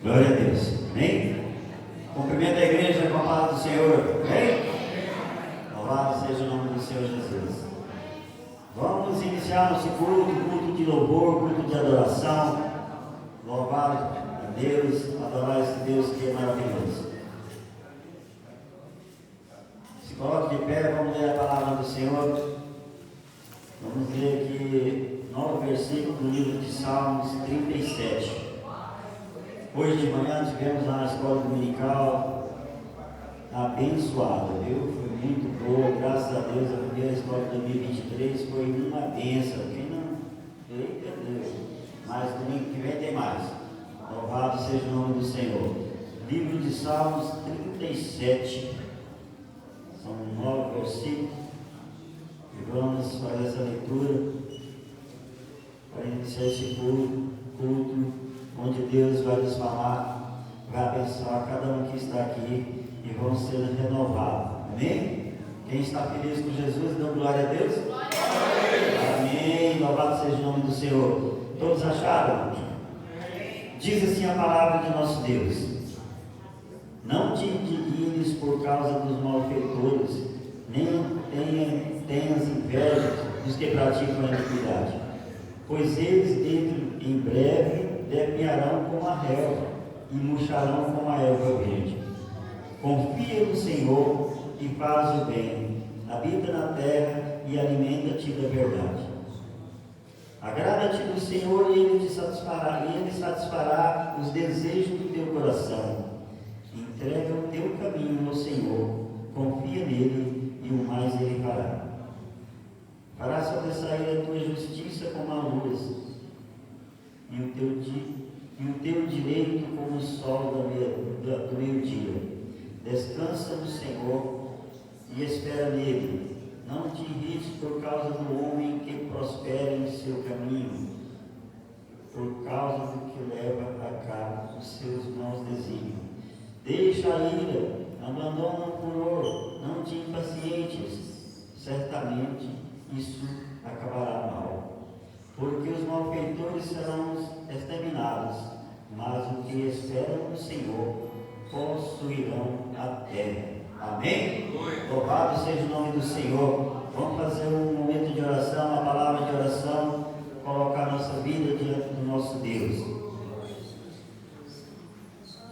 Glória a Deus. Amém? Cumprimento a igreja com a palavra do Senhor. Amém? Louvado seja o nome do Senhor Jesus. Vamos iniciar nosso culto de louvor, culto de adoração. Louvar a Deus, adorar esse Deus que é maravilhoso. Se coloque de pé, vamos ler a palavra do Senhor. Vamos ler aqui 9 versículos do livro de Salmos 37. Hoje de manhã tivemos lá na escola dominical abençoada, viu? Foi muito boa, graças a Deus. A primeira escola de 2023 foi uma bênção. Quem não entendeu, mas domingo que vem tem mais. Louvado seja o nome do Senhor. Livro de Salmos 37, são 9 versículos, e vamos fazer essa leitura para iniciar esse culto, onde Deus vai nos falar, vai abençoar cada um que está aqui e vamos ser renovados. Amém? Quem está feliz com Jesus, dando glória a Deus? Amém. Louvado seja o nome do Senhor. Todos acharam? Diz assim a palavra de nosso Deus: não te indignes por causa dos malfeitores, nem tenhas inveja dos que praticam a iniquidade, pois eles dentro em breve definharão como a relva e murcharão como a erva verde. Confia no Senhor e faz o bem, habita na terra e alimenta-te da verdade. Agrada-te do Senhor e Ele satisfará os desejos do teu coração. Entrega o teu caminho ao Senhor, confia nele e o mais Ele fará. Fará sobressair a tua justiça como a luz, e o teu direito como o sol do meio-dia. Descansa no Senhor e espera nele. Não te irrites por causa do homem que prospera em seu caminho, por causa do que leva a cabo os seus maus desígnios. Deixa a ira, abandona o furor, não te impacientes, certamente isso acabará mal. Porque os malfeitores serão exterminados, mas os que esperam no Senhor possuirão a terra. Amém? Louvado seja o nome do Senhor. Vamos fazer um momento de oração, uma palavra de oração, colocar nossa vida diante do nosso Deus.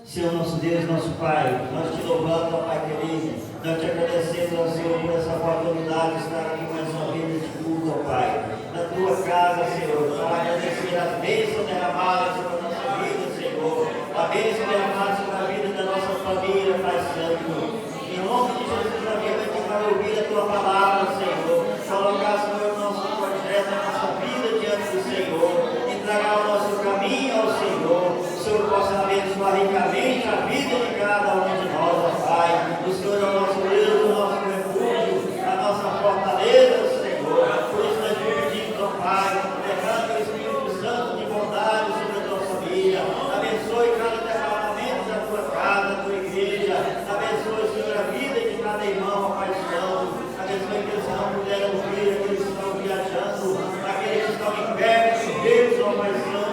Senhor nosso Deus, nosso Pai, nós te louvamos, ó Pai querido, nós te agradecemos ao Senhor por essa oportunidade de estar aqui mais uma vez de culto, ó Pai, na tua casa, Senhor, para agradecer as bênçãos derramadas sobre a nossa vida, Senhor, a bênção derramada sobre a vida da nossa família, Pai Santo. Em nome de Jesus, a vida aqui para ouvir a tua palavra, Senhor, colocar, Senhor, o nosso projeto, a nossa vida diante do Senhor, entregar o nosso caminho ao Senhor. O Senhor possa abençoar ricamente a vida de cada um de nós, ó Pai. O Senhor é o nosso Deus, o nosso refúgio, a nossa fortaleza, Senhor. Por isso nós te pedimos, ó Pai, derrame o Espírito Santo de bondade sobre a tua família. Abençoe cada derramamento da tua casa, da tua igreja. Abençoe, Senhor, a vida de cada irmão, ó Pai Santo. Abençoe aqueles que não puderam vir, aqueles que estão viajando, aqueles que estão em pé, Deus, ó Pai Santo.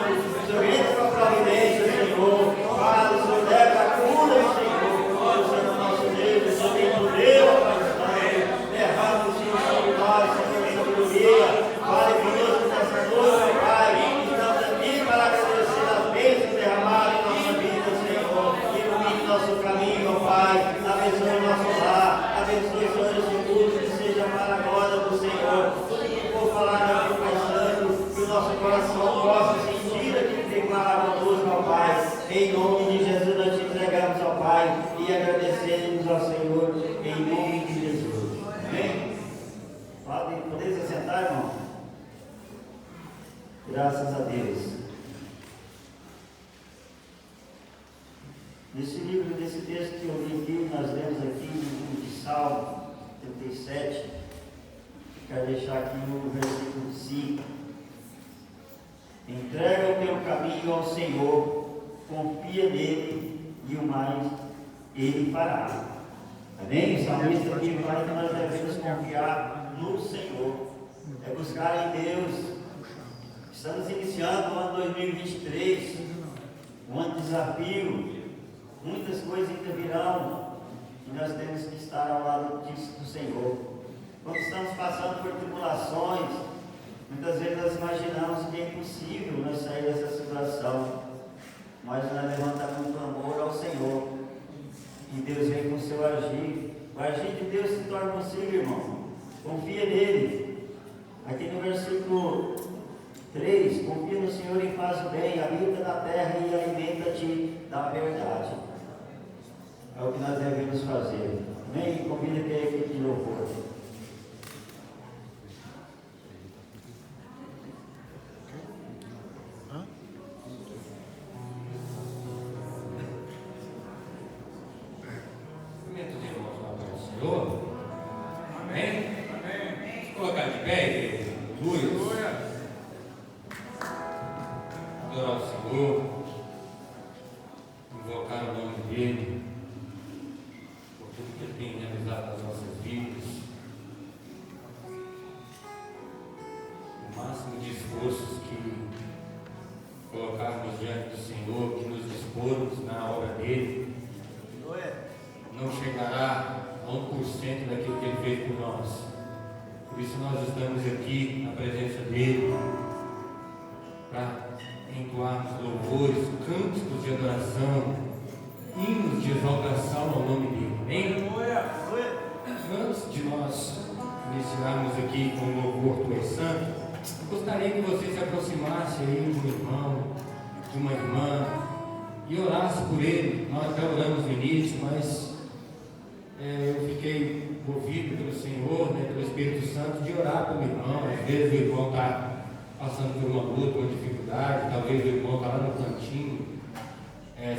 Senhor, entra com a providência, Senhor. Fala, Senhor, leva a cura, Senhor. O Senhor é nosso Deus, o Senhor tem poder, ó Pai Santo. Derrama o Senhor sobre nós, Senhor, em sabedoria. Fale conosco nessa noite, ó Pai. Estamos aqui para agradecer as bênçãos derramadas em nossa vida, Senhor. Ilumine nosso caminho, ó Pai. Abençoe o nosso lar. Abençoe, Senhor, esse culto que seja para a glória do Senhor. Tudo que for falar aqui, Pai Santo, que o nosso coração possa sentir aquilo que tem palavra conosco, ó Pai. Em nome de Jesus nós te entregamos, ó Pai, e agradecemos ao Senhor, em nome de Jesus. Amém? Podem se assentar, irmão? Graças a Deus. Nesse livro, nesse texto que eu li aqui, nós lemos aqui no livro de Salmo 37, quero deixar aqui no versículo 5. Entrega o teu caminho ao Senhor, confia nele e o mais ele fará. Amém? O salmista aqui fala que nós devemos confiar no Senhor, é buscar em Deus. Estamos iniciando o ano 2023. um ano de desafio, muitas coisas ainda virão, e nós temos que estar ao lado disso do Senhor. Quando estamos passando por tribulações, muitas vezes nós imaginamos que é impossível nós sair dessa situação, mas nós levantamos um clamor ao Senhor, e Deus vem com o seu agir. O agir de Deus se torna possível, irmão. Confia nele. Aqui no versículo 3, confia no Senhor e faz o bem, habita na terra e alimenta-te da verdade. É o que nós devemos fazer. Amém? Convida que a equipe de louvor.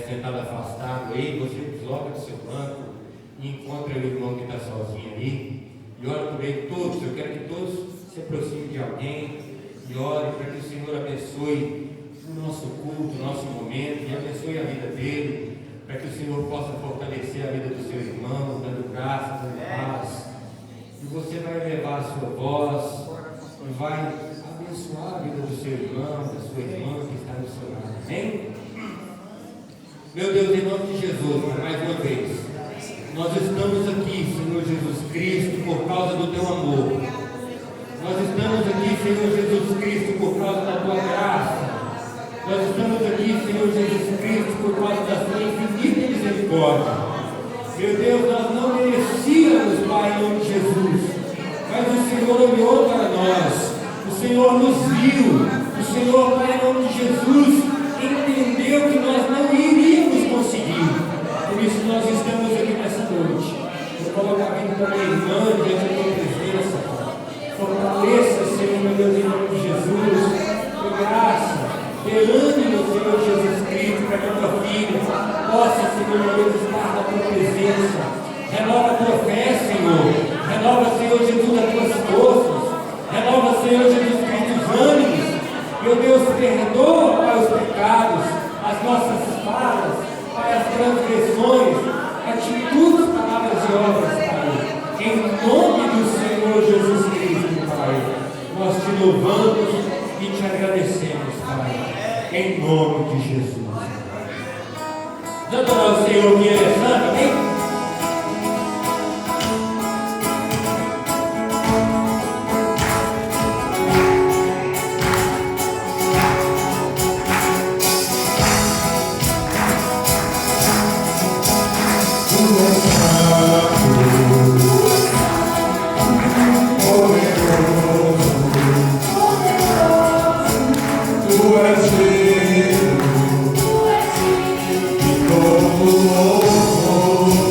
Sentado afastado aí, você desloca do seu banco e encontra o irmão que está sozinho ali e ora por ele todos. Eu quero que todos se aproximem de alguém e ore para que o Senhor abençoe o nosso culto, o nosso momento, e abençoe a vida dele, para que o Senhor possa fortalecer a vida do seu irmão, dando graça, dando paz. E você vai elevar a sua voz e vai abençoar a vida do seu irmão, da sua irmã que está no seu lado. Amém? Meu Deus, em nome de Jesus, mais uma vez, nós estamos aqui, Senhor Jesus Cristo, por causa do teu amor. Nós estamos aqui, Senhor Jesus Cristo, por causa da tua graça. Nós estamos aqui, Senhor Jesus Cristo, por causa da tua infinita misericórdia. Meu Deus, nós não merecíamos, Pai, em nome de Jesus, mas o Senhor olhou para nós, o Senhor nos viu, o Senhor, Pai, em nome de Jesus, entendeu que nós não iríamos conseguir. Por isso nós estamos aqui nessa noite. Eu coloco a vida da minha irmã diante da tua presença. Fortaleça, Senhor, meu Deus, em nome de Jesus. Dê graça, dê ânimo, Senhor Jesus Cristo, para que a tua filha possa, Senhor, meu Deus, estar na tua presença. Renova a tua fé, Senhor. Renova, Senhor Jesus, as tuas forças. Renova, Senhor Jesus Cristo, os ânimos. Meu Deus, perdoa, Pai, os pecados, as nossas falhas, Pai, as transgressões, atitudes, palavras e obras, Pai. Em nome do Senhor Jesus Cristo, Pai, nós te louvamos e te agradecemos, Pai. Em nome de Jesus. Vamos adorar o Senhor que Ele é santo, amém? Oh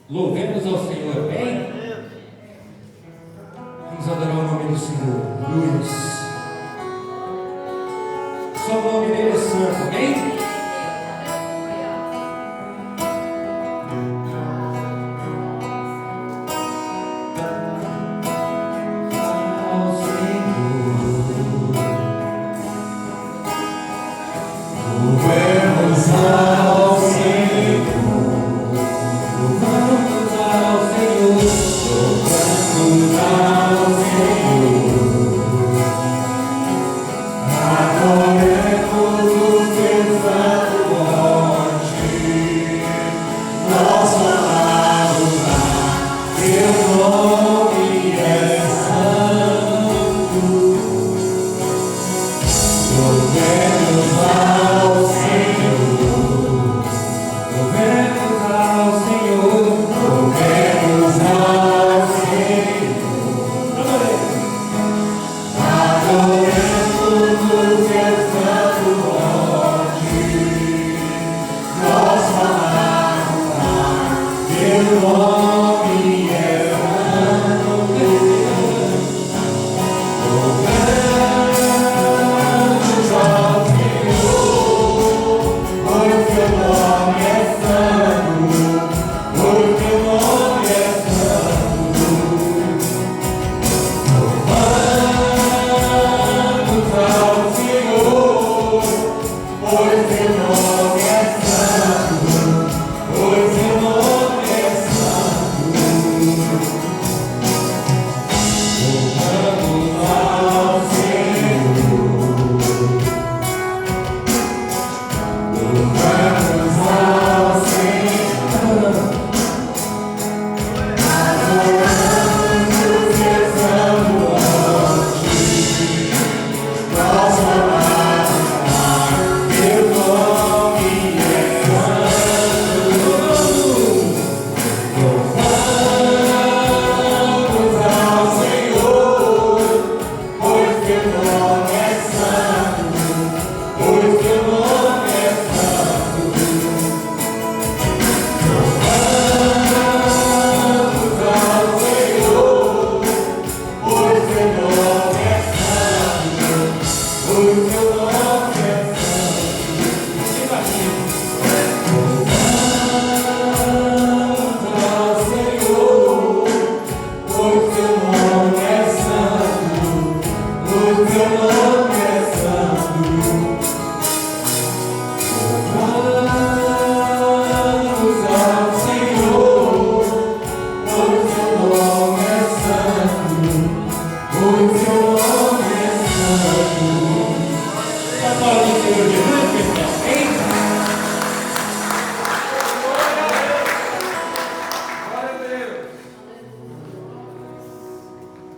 Louvemos ao Senhor, amém? Vamos adorar o nome do Senhor, aleluia. Só o nome dele é santo, amém?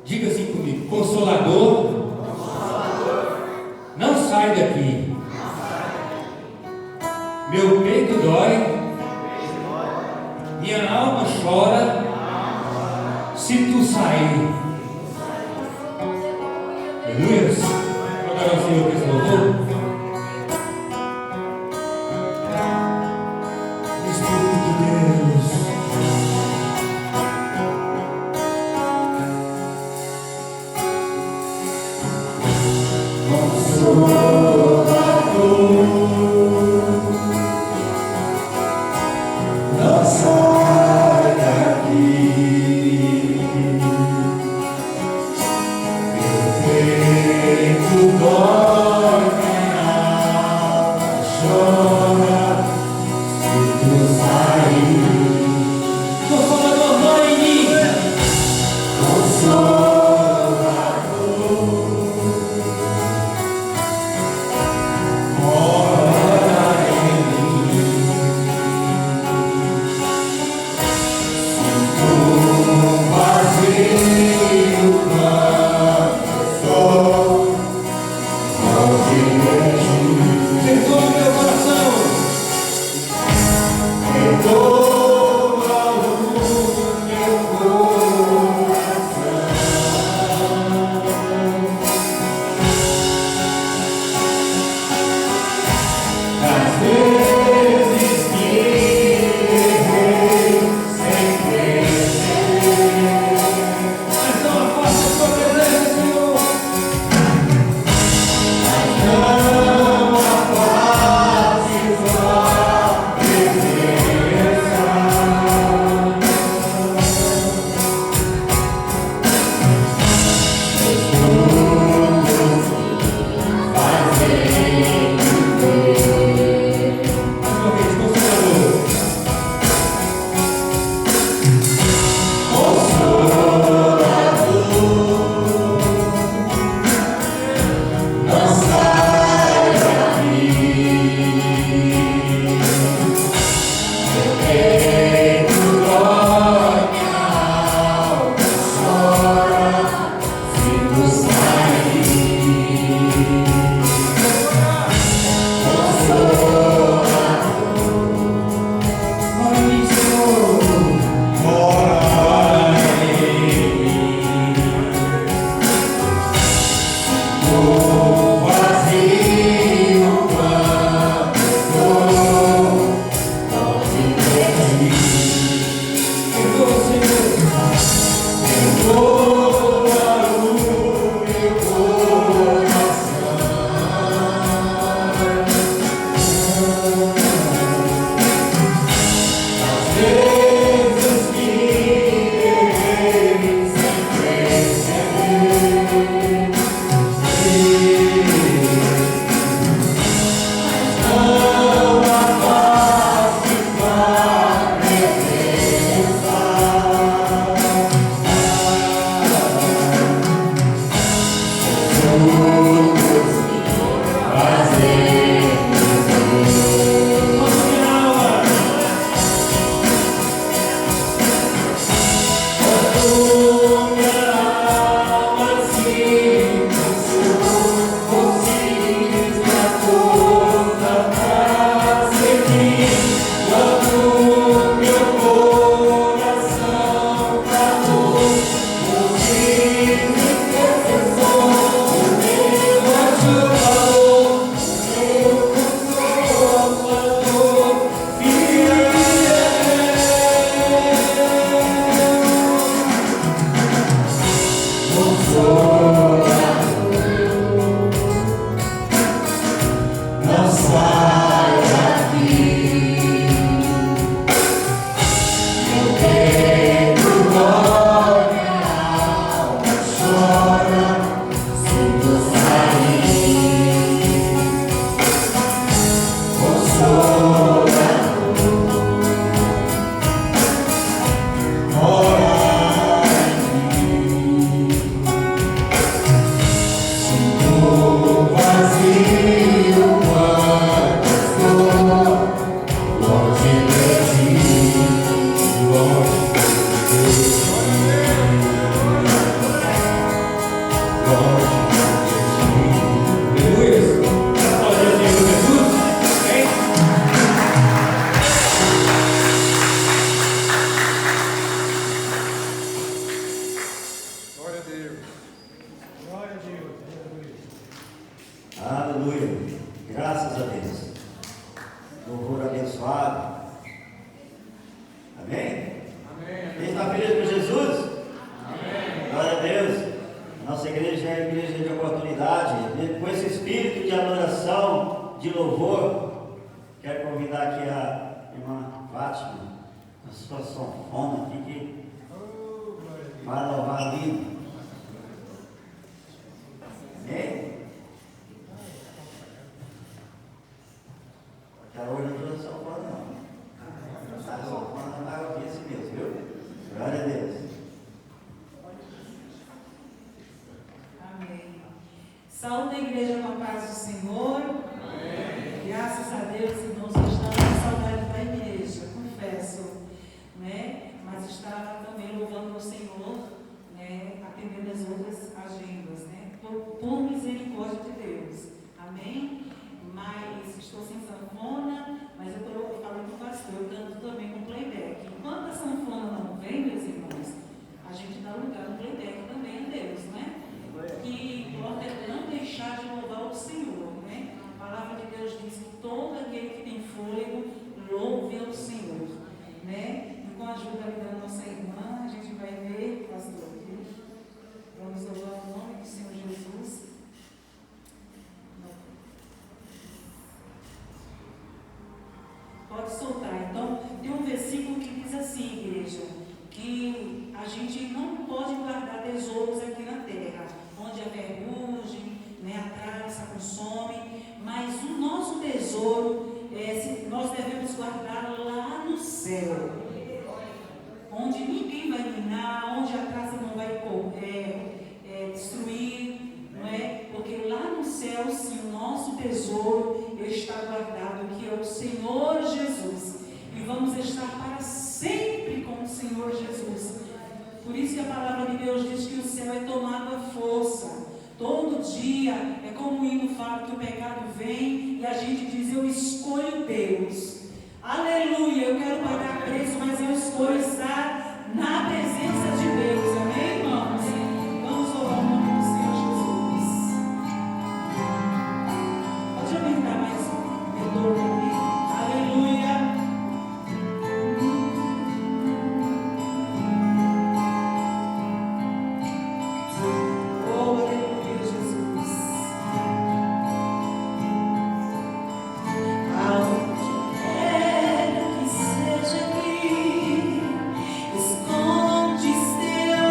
Diga assim comigo: Consolador, não sai daqui. Meu peito dói, minha alma chora se tu sair. Aleluia. Vou adorar o Senhor com esse louvor. Espírito de Deus. Aleluia. Graças a Deus. Louvor abençoado. Amém? Quem está feliz com Jesus? Amém. Glória a Deus. Nossa igreja é a igreja de oportunidade. Com esse espírito de adoração, de louvor, quero convidar aqui a irmã Fátima, a sua sanfona aqui, que vai louvar lindo. Amém? Porque hoje não trouxe sanfona, não. A sanfona vai ouvir esse mesmo, viu? Glória a Deus. Amém. Saúde a igreja com a paz do Senhor. Amém. Graças a Deus, irmãos, eu estava com saudade da igreja, confesso, né? Mas estava também louvando o Senhor, né? Atendendo as outras agendas, né? Por misericórdia de Deus. Amém? Mas estou sem sanfona, mas eu falei com o pastor, eu canto também com playback. Enquanto a sanfona não vem, meus irmãos, a gente dá lugar no playback também a Deus, né? Que importa é não deixar de louvar o Senhor, né? A palavra de Deus diz que todo aquele que tem fôlego louve ao Senhor, né? E com a ajuda da nossa irmã, a gente vai ver, pastor, viu? Vamos louvar o nome do Senhor Jesus. Pode soltar. Então, tem um versículo que diz assim, igreja, que a gente não pode guardar tesouros aqui na terra, onde a ferrugem, né, a traça consome, mas o nosso tesouro, nós devemos guardar lá no céu, onde ninguém vai minar, onde a traça não vai destruir, não é? Porque lá no céu, sim, o nosso tesouro está guardado, que é o Senhor Jesus, e vamos estar para sempre com o Senhor Jesus. Por isso que a palavra de Deus diz que o céu é tomado à força. Todo dia é como o hino fala que o pecado vem e a gente diz: eu escolho Deus. Aleluia, eu quero pagar preço, mas eu escolho estar na presença de Deus. Amém, irmãos? Vamos orar o nome do Senhor Jesus. Pode aumentar mais o retorno aqui. Aleluia. Esconde seu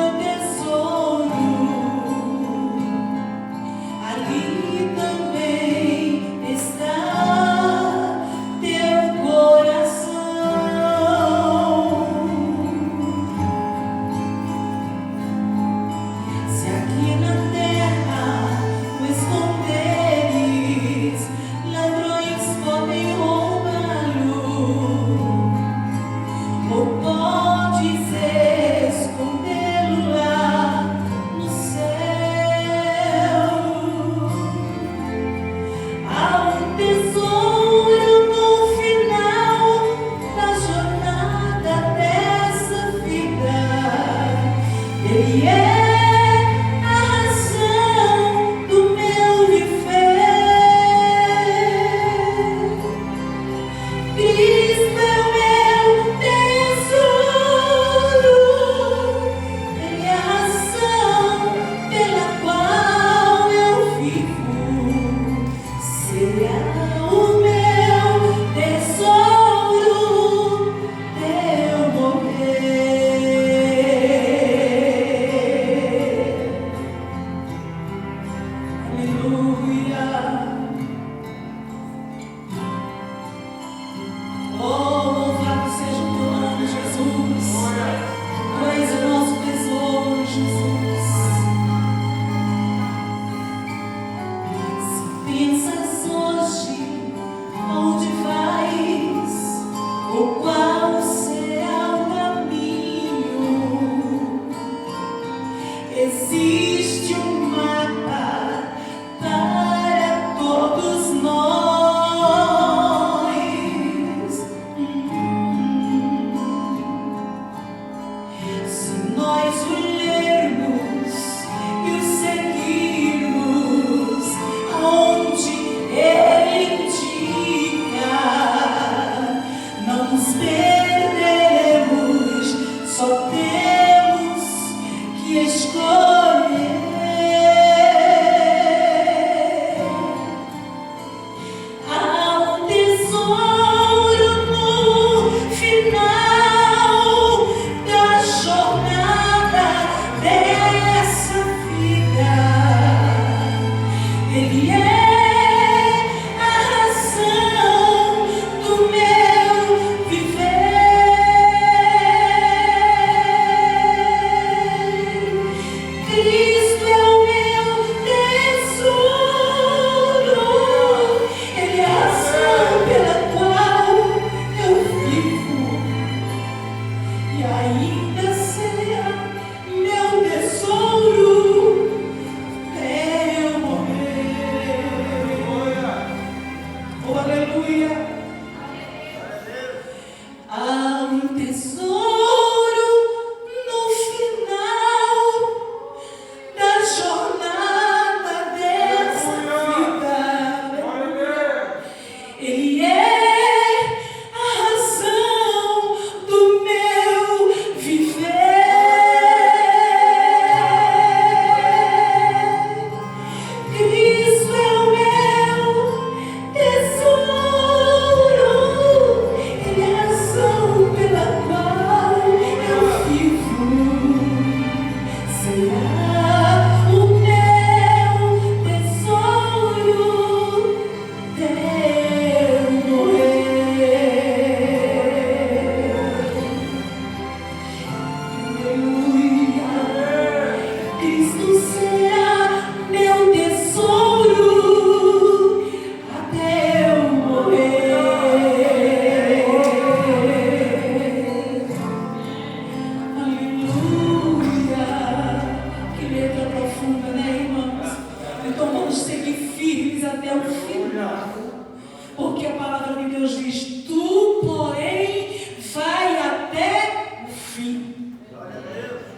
palavra de Deus diz: tu, porém, vai até o fim.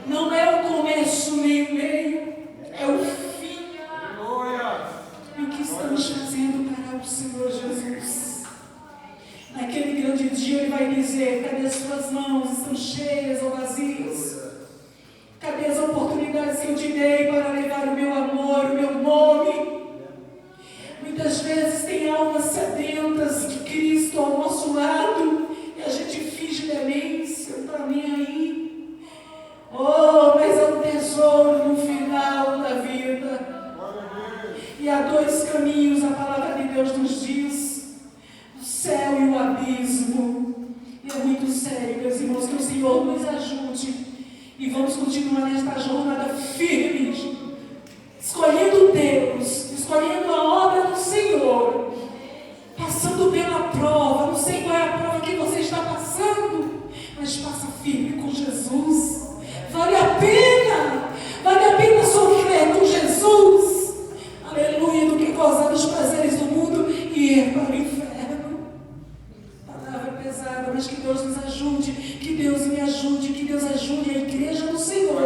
Não é o começo nem o meio, é o fim. E o que estamos fazendo para o Senhor Jesus? Naquele grande dia Ele vai dizer: cadê as tuas mãos? Estão cheias ou vazias? Cadê as oportunidades que eu te dei para levar o meu amor, o meu nome? Muitas vezes tem almas sedentas de Cristo ao nosso lado e a gente finge demência, não está nem aí. Oh, mas é um tesouro no final da vida. E há dois caminhos, a palavra de Deus nos diz: o céu e o abismo. E é muito sério, meus irmãos, que o Senhor nos ajude. E vamos continuar nesta jornada firmes, escolhendo Deus, escolhendo a obra do Senhor, passando pela prova. Não sei qual é a prova que você está passando, mas passa firme com Jesus. Vale a pena sofrer com Jesus, aleluia, do que gozar dos prazeres do mundo e ir para o inferno. Palavra pesada, mas que Deus nos ajude, que Deus me ajude, que Deus ajude a igreja do Senhor,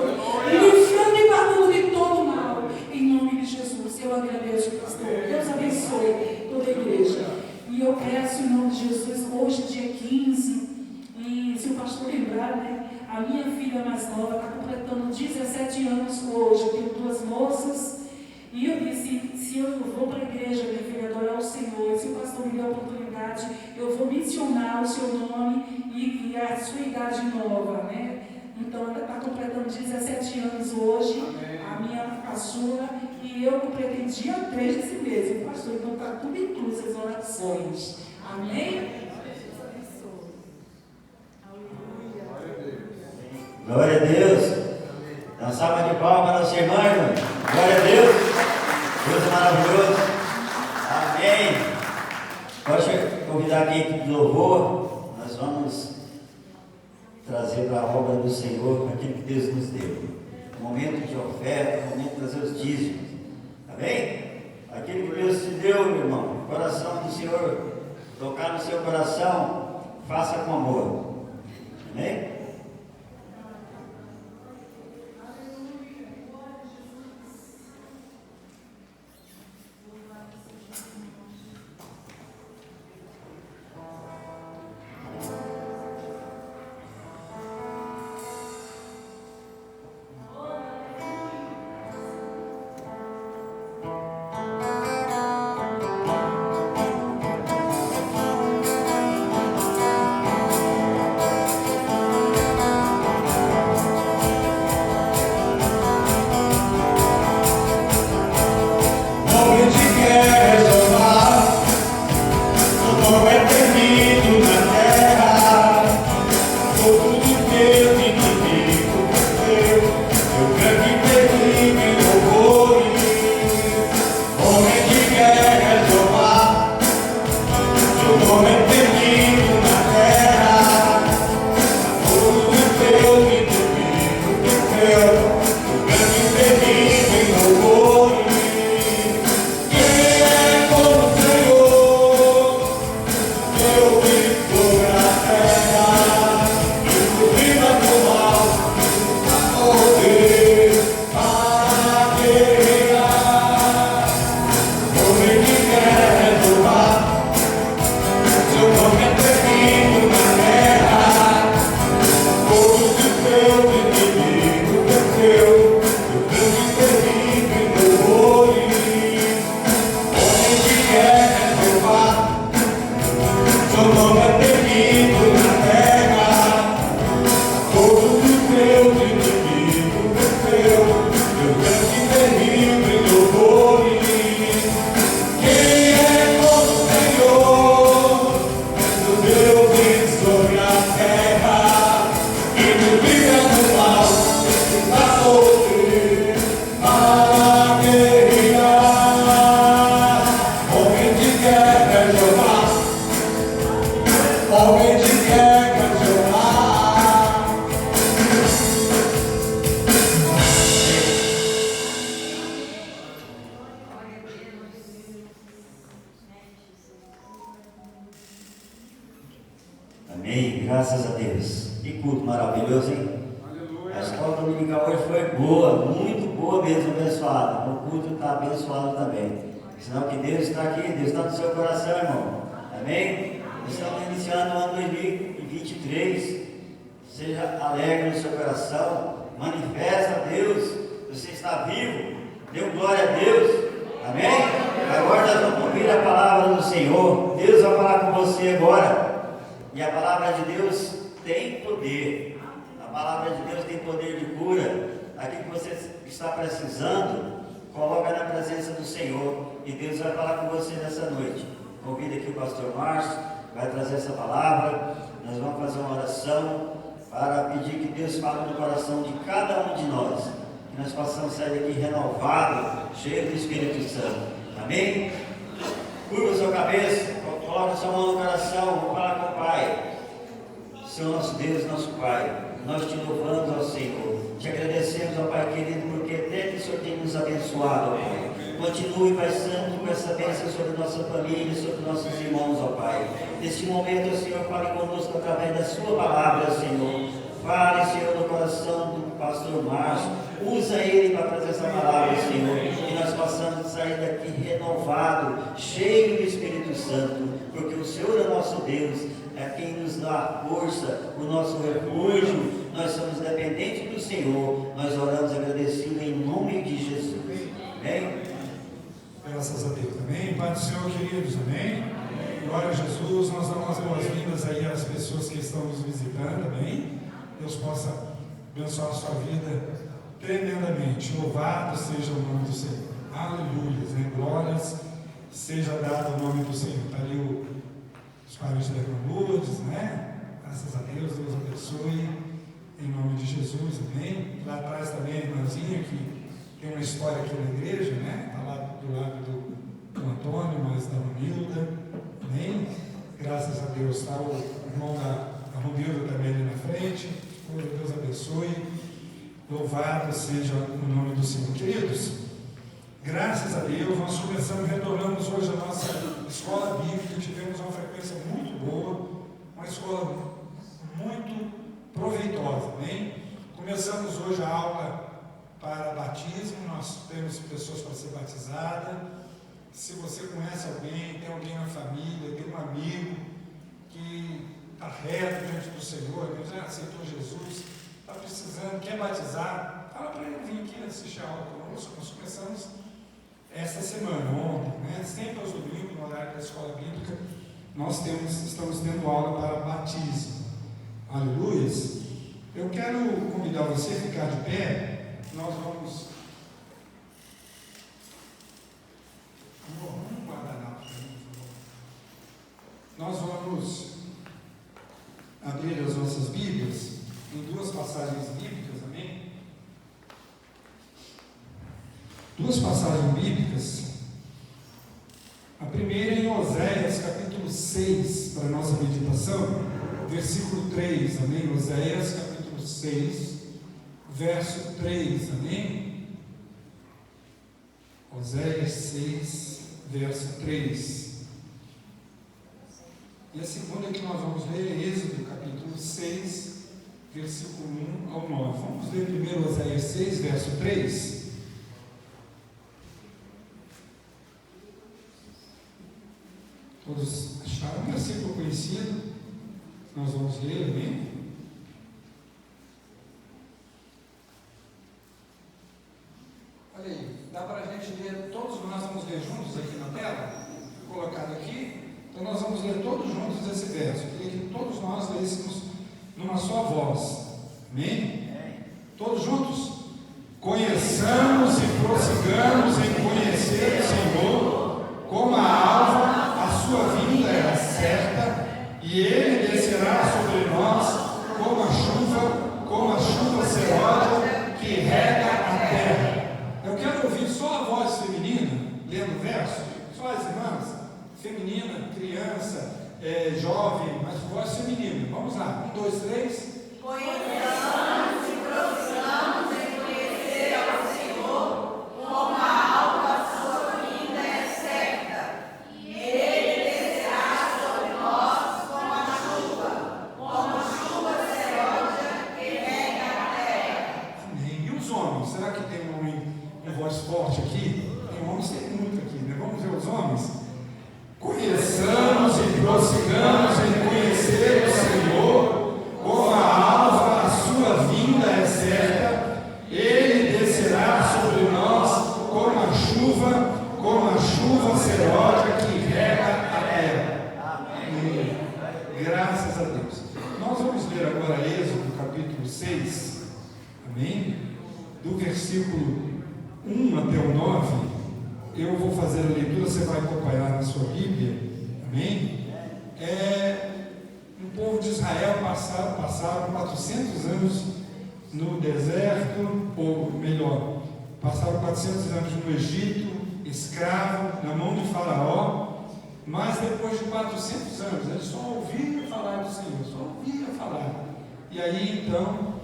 livrando e guardando de todo mal, em nome de Jesus. Eu agradeço, pastor. Deus abençoe toda a igreja. E eu peço em nome de Jesus, hoje, dia 15, e se o pastor lembrar, né, a minha filha mais nova está completando 17 anos hoje. Eu tenho duas moças. E eu disse: se eu vou para a igreja, minha filha, adorar o Senhor, se o pastor me der a oportunidade, eu vou mencionar o seu nome e a sua idade nova, né? Então, ela está completando 17 anos hoje, a minha caçula, e eu completei dia 3 desse mês. E pastor, então está tudo incluso as orações. Amém? Glória a Deus. Dá uma salva de palmas para nossa irmã, irmão. Glória a Deus. Deus é maravilhoso. Amém. Pode convidar aqui a equipe do louvor. Nós vamos trazer para a obra do Senhor aquilo que Deus nos deu. Momento de oferta, momento de trazer os dízimos. Amém? Aquilo que Deus te deu, meu irmão, o coração do Senhor tocar no seu coração, faça com amor. Amém? Graças a Deus. Que culto maravilhoso, hein? Aleluia. A escola dominical hoje foi boa, muito boa mesmo, abençoada. O culto está abençoado também. Sinal que Deus está aqui, Deus está no seu coração, irmão. Amém? Estamos iniciando o ano 2023. Seja alegre no seu coração. Manifesta a Deus. Você está vivo. Dê glória a Deus. Amém? Agora nós vamos ouvir a palavra do Senhor. Deus vai falar com você agora. E a palavra de Deus tem poder. A palavra de Deus tem poder de cura. Aquilo que você está precisando, coloca na presença do Senhor. E Deus vai falar com você nessa noite. Convido aqui o pastor Márcio, vai trazer essa palavra. Nós vamos fazer uma oração para pedir que Deus fale no coração de cada um de nós. Que nós possamos sair daqui renovados, cheios do Espírito Santo. Amém? Curva a sua cabeça, coloca a sua mão no coração, vamos falar com o Pai. Senhor nosso Deus, nosso Pai, nós te louvamos, ó Senhor. Te agradecemos, ó Pai querido, porque até que o Senhor tem nos abençoado, ó Pai. Continue, Pai Santo, com essa bênção sobre nossa família, sobre nossos irmãos, ó Pai. Neste momento, ó Senhor, fale conosco através da sua palavra, Senhor. Fale, Senhor, no coração do pastor Márcio. Usa ele para trazer essa palavra, Senhor. Que nós possamos sair daqui renovado, cheio do Espírito Santo. Porque o Senhor é nosso Deus, é quem nos dá a força, o nosso refúgio. Nós somos dependentes do Senhor. Nós oramos agradecido em nome de Jesus. Amém? Graças a Deus. Amém? Pai do Senhor, queridos. Amém? Glória a Jesus. Nós damos as boas-vindas aí às pessoas que estão nos visitando. Amém? Deus possa abençoar a sua vida tremendamente. Louvado seja o nome do Senhor. Aleluia. Né? Glórias seja dado ao nome do Senhor. Está ali os pais da irmã Lourdes, né? Graças a Deus. Deus abençoe. Em nome de Jesus. Amém? Lá atrás também a irmãzinha que tem uma história aqui na igreja, né? Está lá do lado do Antônio, mas da Romilda. Amém? Graças a Deus. Está o irmão da Romilda também ali na frente. Deus abençoe. Louvado seja o nome do Senhor. Queridos, graças a Deus, nós retornamos hoje a nossa escola bíblica. Tivemos uma frequência muito boa, uma escola muito proveitosa. Amém? Começamos hoje a aula para batismo. Nós temos pessoas para ser batizadas. Se você conhece alguém, tem alguém na família, tem um amigo que está reto diante do Senhor, que já aceitou Jesus, está precisando, quer batizar, fala para ele vir aqui assistir a aula conosco. Nós começamos esta semana, ontem, né? Sempre aos domingos, no horário da escola bíblica, nós estamos tendo aula para batismo. Aleluias! Eu quero convidar você a ficar de pé. Nós vamos guardanapo para mim, por favor. Nós vamos abrir as nossas Bíblias em duas passagens bíblicas, amém? Duas passagens bíblicas. A primeira em Oséias, capítulo 6, para a nossa meditação, versículo 3, amém? Oséias, capítulo 6, verso 3, amém? Oséias 6, verso 3. E a segunda que nós vamos ler é Êxodo, capítulo 6, versículo 1 ao 9. Vamos ler primeiro Oséias 6, verso 3. Todos acharam um versículo conhecido? Nós vamos ler, amém? Olha aí, dá para a gente ler todos, nós vamos ler juntos aqui na tela, colocado aqui. Então nós vamos ler todos juntos esse verso. Eu queria que todos nós lêssemos numa só voz. Amém? Todos juntos? Conheçamos e prossigamos em conhecer o Senhor, como a alva, a sua vinda é certa, e ele descerá sobre nós como a chuva serôdia que rega a terra. Eu quero ouvir só a voz feminina, lendo o verso, só as irmãs, feminina, criança, jovem, mas voz feminina. Vamos lá, 1, 2, 3. Conheçamos e prossigamos em conhecer ao Senhor, como a alva a sua vinda é certa, e ele descerá sobre nós como a chuva homens tem muito aqui, né? Vamos ver os homens? Conheçamos e prossigamos em conhecer o Senhor, como a alva, a sua vinda é certa, ele descerá sobre nós como a chuva seródia que rega a terra. Amém. Graças a Deus. Nós vamos ler agora Êxodo, capítulo 6, amém? Do versículo 1 até o 9, eu vou fazer a leitura, você vai acompanhar na sua Bíblia, amém? O povo de Israel passaram 400 anos no deserto, ou melhor, passaram 400 anos no Egito, escravo, na mão de Faraó, mas depois de 400 anos, eles só ouviam falar do Senhor, só ouviam falar. E aí então,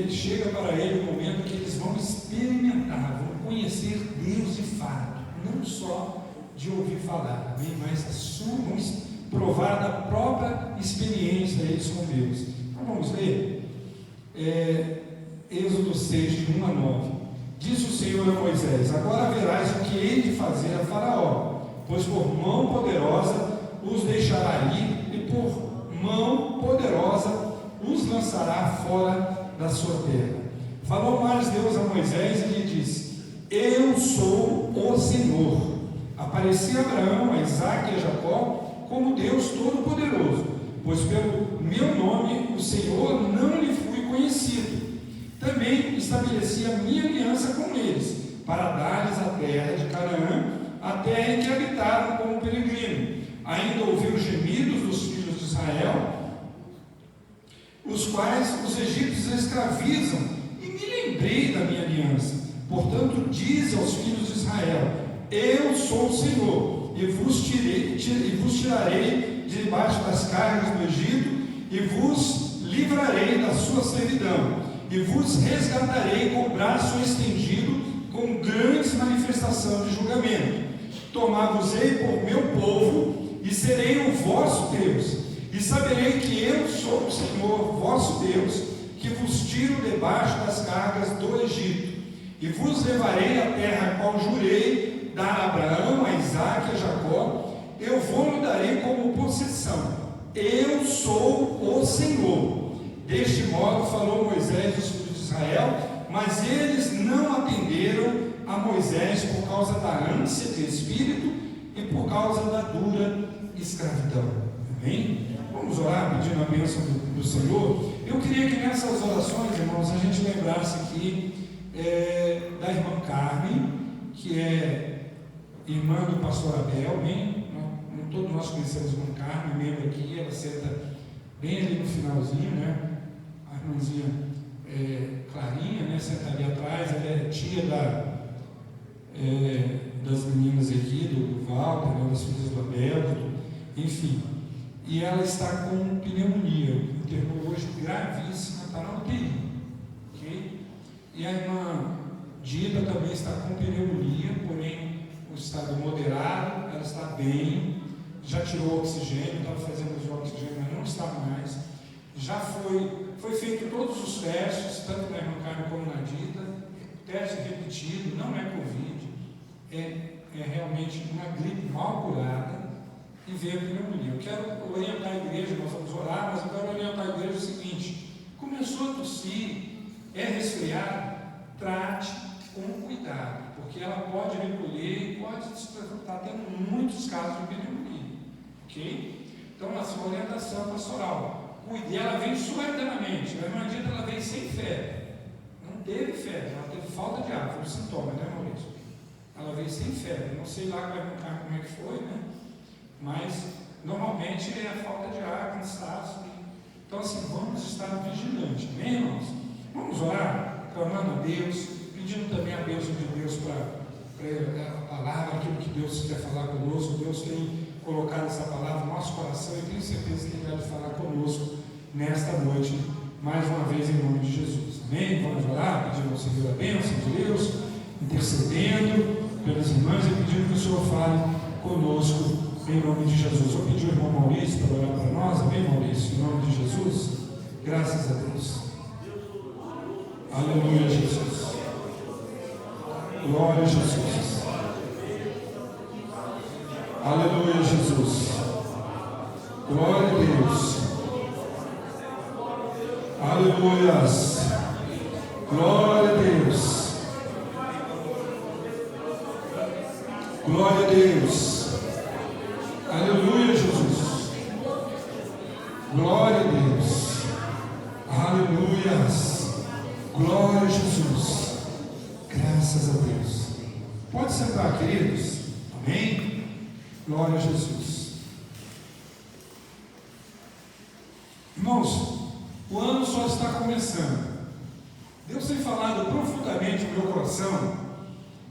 chega para ele o momento que eles vão experimentar, vão conhecer Deus de fato, não só de ouvir falar, amém? Mas vão provar da própria experiência deles com Deus. Então vamos ler Êxodo 6, de 1 a 9. Disse o Senhor a Moisés: agora verás o que hei de fazer a Faraó, pois por mão poderosa os deixará ir, e por mão poderosa os lançará fora da sua terra. Falou mais Deus a Moisés e lhe disse: eu sou o Senhor. Apareci a Abraão, a Isaque e a Jacó como Deus Todo-Poderoso, pois pelo meu nome o Senhor não lhe fui conhecido. Também estabeleci a minha aliança com eles, para dar-lhes a terra de Canaã, a terra em que habitaram como peregrino. Ainda ouvi os gemidos dos filhos de Israel, os quais os egípcios escravizam, e me lembrei da minha aliança. Portanto, dize aos filhos de Israel: eu sou o Senhor, e vos tirarei de debaixo das cargas do Egito, e vos livrarei da sua servidão, e vos resgatarei com o braço estendido, com grandes manifestação de julgamento. Tomar-vos-ei por meu povo, e serei o vosso Deus, e saberei que eu sou o Senhor, vosso Deus, que vos tiro debaixo das cargas do Egito, e vos levarei à terra a qual jurei dar a Abraão, a Isaque e a Jacó. Eu vou-lhe darei como possessão. Eu sou o Senhor. Deste modo falou Moisés aos filhos de Israel, mas eles não atenderam a Moisés por causa da ânsia de espírito e por causa da dura escravidão. Amém? Vamos orar pedindo a bênção do Senhor. Eu queria que nessas orações, irmãos, a gente lembrasse aqui da irmã Carmen, que é irmã do pastor Abel, amém? Todos nós conhecemos a irmã Carmen, membro aqui, ela senta bem ali no finalzinho, né? A irmãzinha Clarinha, né? Senta ali atrás, ela é tia das meninas aqui, do Walter, né? Das filhas do Abel, enfim. E ela está com pneumonia, internou hoje gravíssima, está na UTI, ok? E a irmã Dida também está com pneumonia, porém o estado moderado, ela está bem, já tirou o oxigênio, estava fazendo o oxigênio, mas não está mais. Já foi feito todos os testes, tanto na irmã Carmen como na Dida, teste repetido, não é Covid, é realmente uma gripe mal curada e veio a pneumonia. Eu quero orientar a igreja, nós vamos orar, mas eu quero orientar a igreja o seguinte: começou a tossir, é resfriado, trate com cuidado, porque ela pode recolher e pode estar tendo muitos casos de pneumonia, ok? Então, a sua orientação pastoral, cuide, ela vem suetanamente. A irmã Dita, ela vem sem febre, não teve febre, ela teve falta de ar, foi um sintoma, né, Maurício? Ela veio sem febre, não sei lá como é que foi, né? Mas normalmente é a falta de ar, cansaço. Então, assim, vamos estar vigilantes, amém, irmãos? Vamos orar, clamando a Deus, pedindo também a bênção de Deus para a palavra, aquilo que Deus quer falar conosco. Deus tem colocado essa palavra no nosso coração e tenho certeza que Ele vai falar conosco nesta noite, mais uma vez, em nome de Jesus, amém? Vamos orar, pedindo ao Senhor a bênção de Deus, intercedendo pelas irmãs e pedindo que o Senhor fale conosco, em nome de Jesus. Vou pedir ao irmão Maurício para orar para nós, amém, Maurício? Em nome de Jesus, graças a Deus. Aleluia, Jesus. Glória a Jesus. Aleluia, Jesus. Glória a Deus. Aleluias. Glória a Deus. Glória a Deus. Aleluia, Jesus. Glória a Deus. Aleluias. Glória a Jesus. Graças a Deus. Pode sentar, queridos. Amém? Glória a Jesus. Irmãos, o ano só está começando. Deus tem falado profundamente no meu coração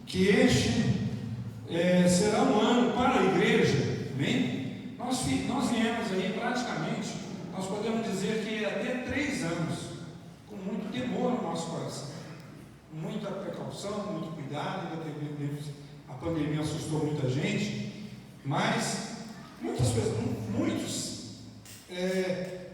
que este será um ano para a igreja. Amém? Nós viemos aí praticamente, nós podemos dizer que até 3 anos, com muito temor no nosso coração, muita precaução, muito cuidado. A pandemia assustou muita gente, mas muitos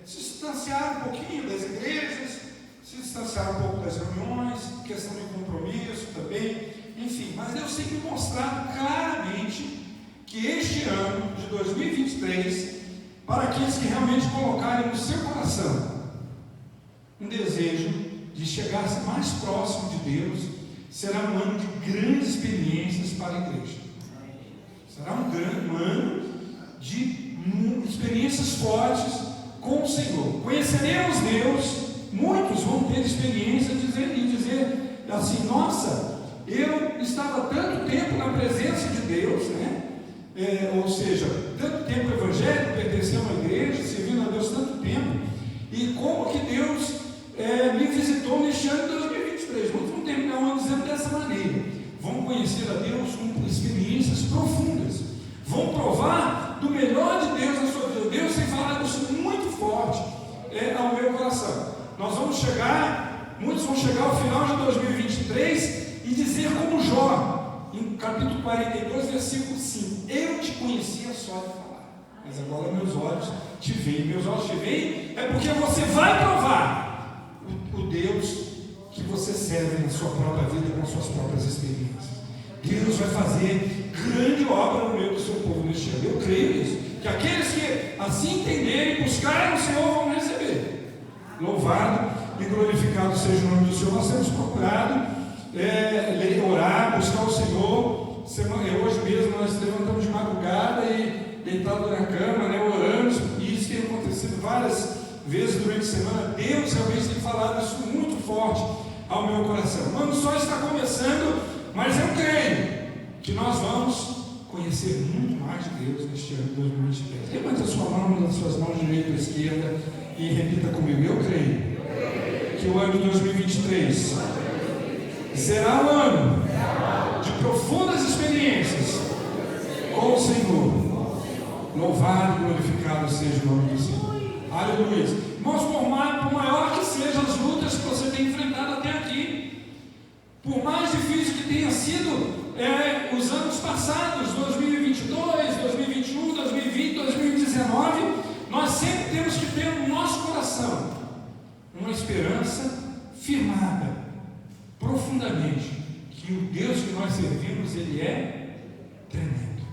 se distanciaram um pouquinho das igrejas, se distanciaram um pouco das reuniões, questão de compromisso também, enfim. Mas Deus tem me mostrado claramente que este ano de 2023, para aqueles que realmente colocarem no seu coração um desejo de chegar mais próximo de Deus, será um ano de grandes experiências para a igreja. Será um ano de experiências fortes com o Senhor. Conheceremos Deus. Muitos vão ter experiência e dizer assim: nossa, eu estava tanto tempo na presença de Deus, né? Ou seja, tanto tempo evangélico, pertencendo a uma igreja, servindo a Deus tanto tempo, e como que Deus me visitou neste ano de 2023. Muitos vão terminar o ano dizendo dessa maneira. Vão conhecer a Deus com experiências profundas. Vão provar do melhor de Deus na sua vida. Deus tem falado isso muito forte ao meu coração. Muitos vão chegar ao final de 2023 e dizer como Jó, em capítulo 42, versículo 5: eu te conhecia só de falar, mas agora meus olhos te veem. Meus olhos te veem é porque você vai provar o Deus que você serve na sua própria vida, com suas próprias experiências. Deus vai fazer grande obra no meio do seu povo neste ano. Eu creio nisso, que aqueles que assim entenderem, buscarem o Senhor, vão receber. Louvado e glorificado seja o nome do Senhor. Nós temos procurado orar, buscar o Senhor. Hoje mesmo nós levantamos de madrugada e deitado na cama, oramos, e isso tem acontecido várias vezes durante a semana. Deus realmente tem falado isso muito forte ao meu coração. O ano só está começando, mas eu creio que nós vamos conhecer muito mais de Deus neste ano de 2023. Levante a sua mão nas suas mãos direita e esquerda e repita comigo: eu creio que o ano de 2023 será um ano de profundas experiências com o Senhor. Louvado e glorificado seja o nome do Senhor. Aleluia. Irmãos, por maior que sejam as lutas que você tem enfrentado até aqui, por mais difícil que tenha sido os anos passados, 2022, 2021, 2020, 2019, nós sempre temos que ter no nosso coração uma esperança firmada, profundamente, que o Deus que nós servimos, Ele é tremendo.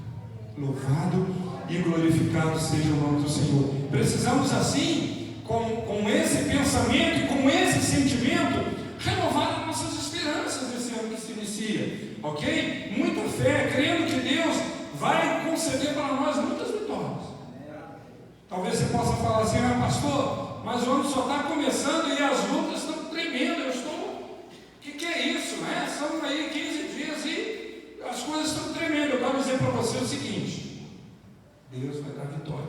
Louvado e glorificado seja o nome do Senhor. Precisamos assim, com esse pensamento e com esse sentimento, renovar as nossas esperanças nesse ano que se inicia, ok? Muita fé, crendo que Deus vai conceder para nós muitas vitórias. Talvez você possa falar assim: pastor, mas o ano só está começando e as lutas estão tremendas. O que é isso, né? São aí 15 dias e as coisas estão tremendo. Eu quero dizer para você o seguinte: Deus vai dar vitória.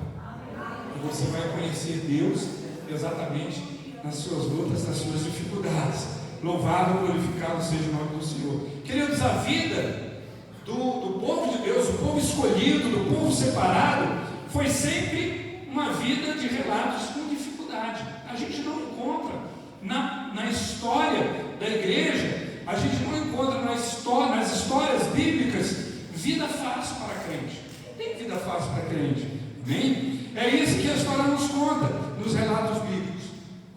E você vai conhecer Deus exatamente nas suas lutas, nas suas dificuldades. Louvado e glorificado seja o nome do Senhor. Queridos, a vida do povo de Deus, o povo escolhido, do povo separado, foi sempre uma vida de relatos com dificuldade. A gente não encontra na história da igreja, a gente não encontra nas histórias bíblicas vida fácil para crente. Não tem vida fácil para crente. Bem, é isso que a história nos conta nos relatos bíblicos,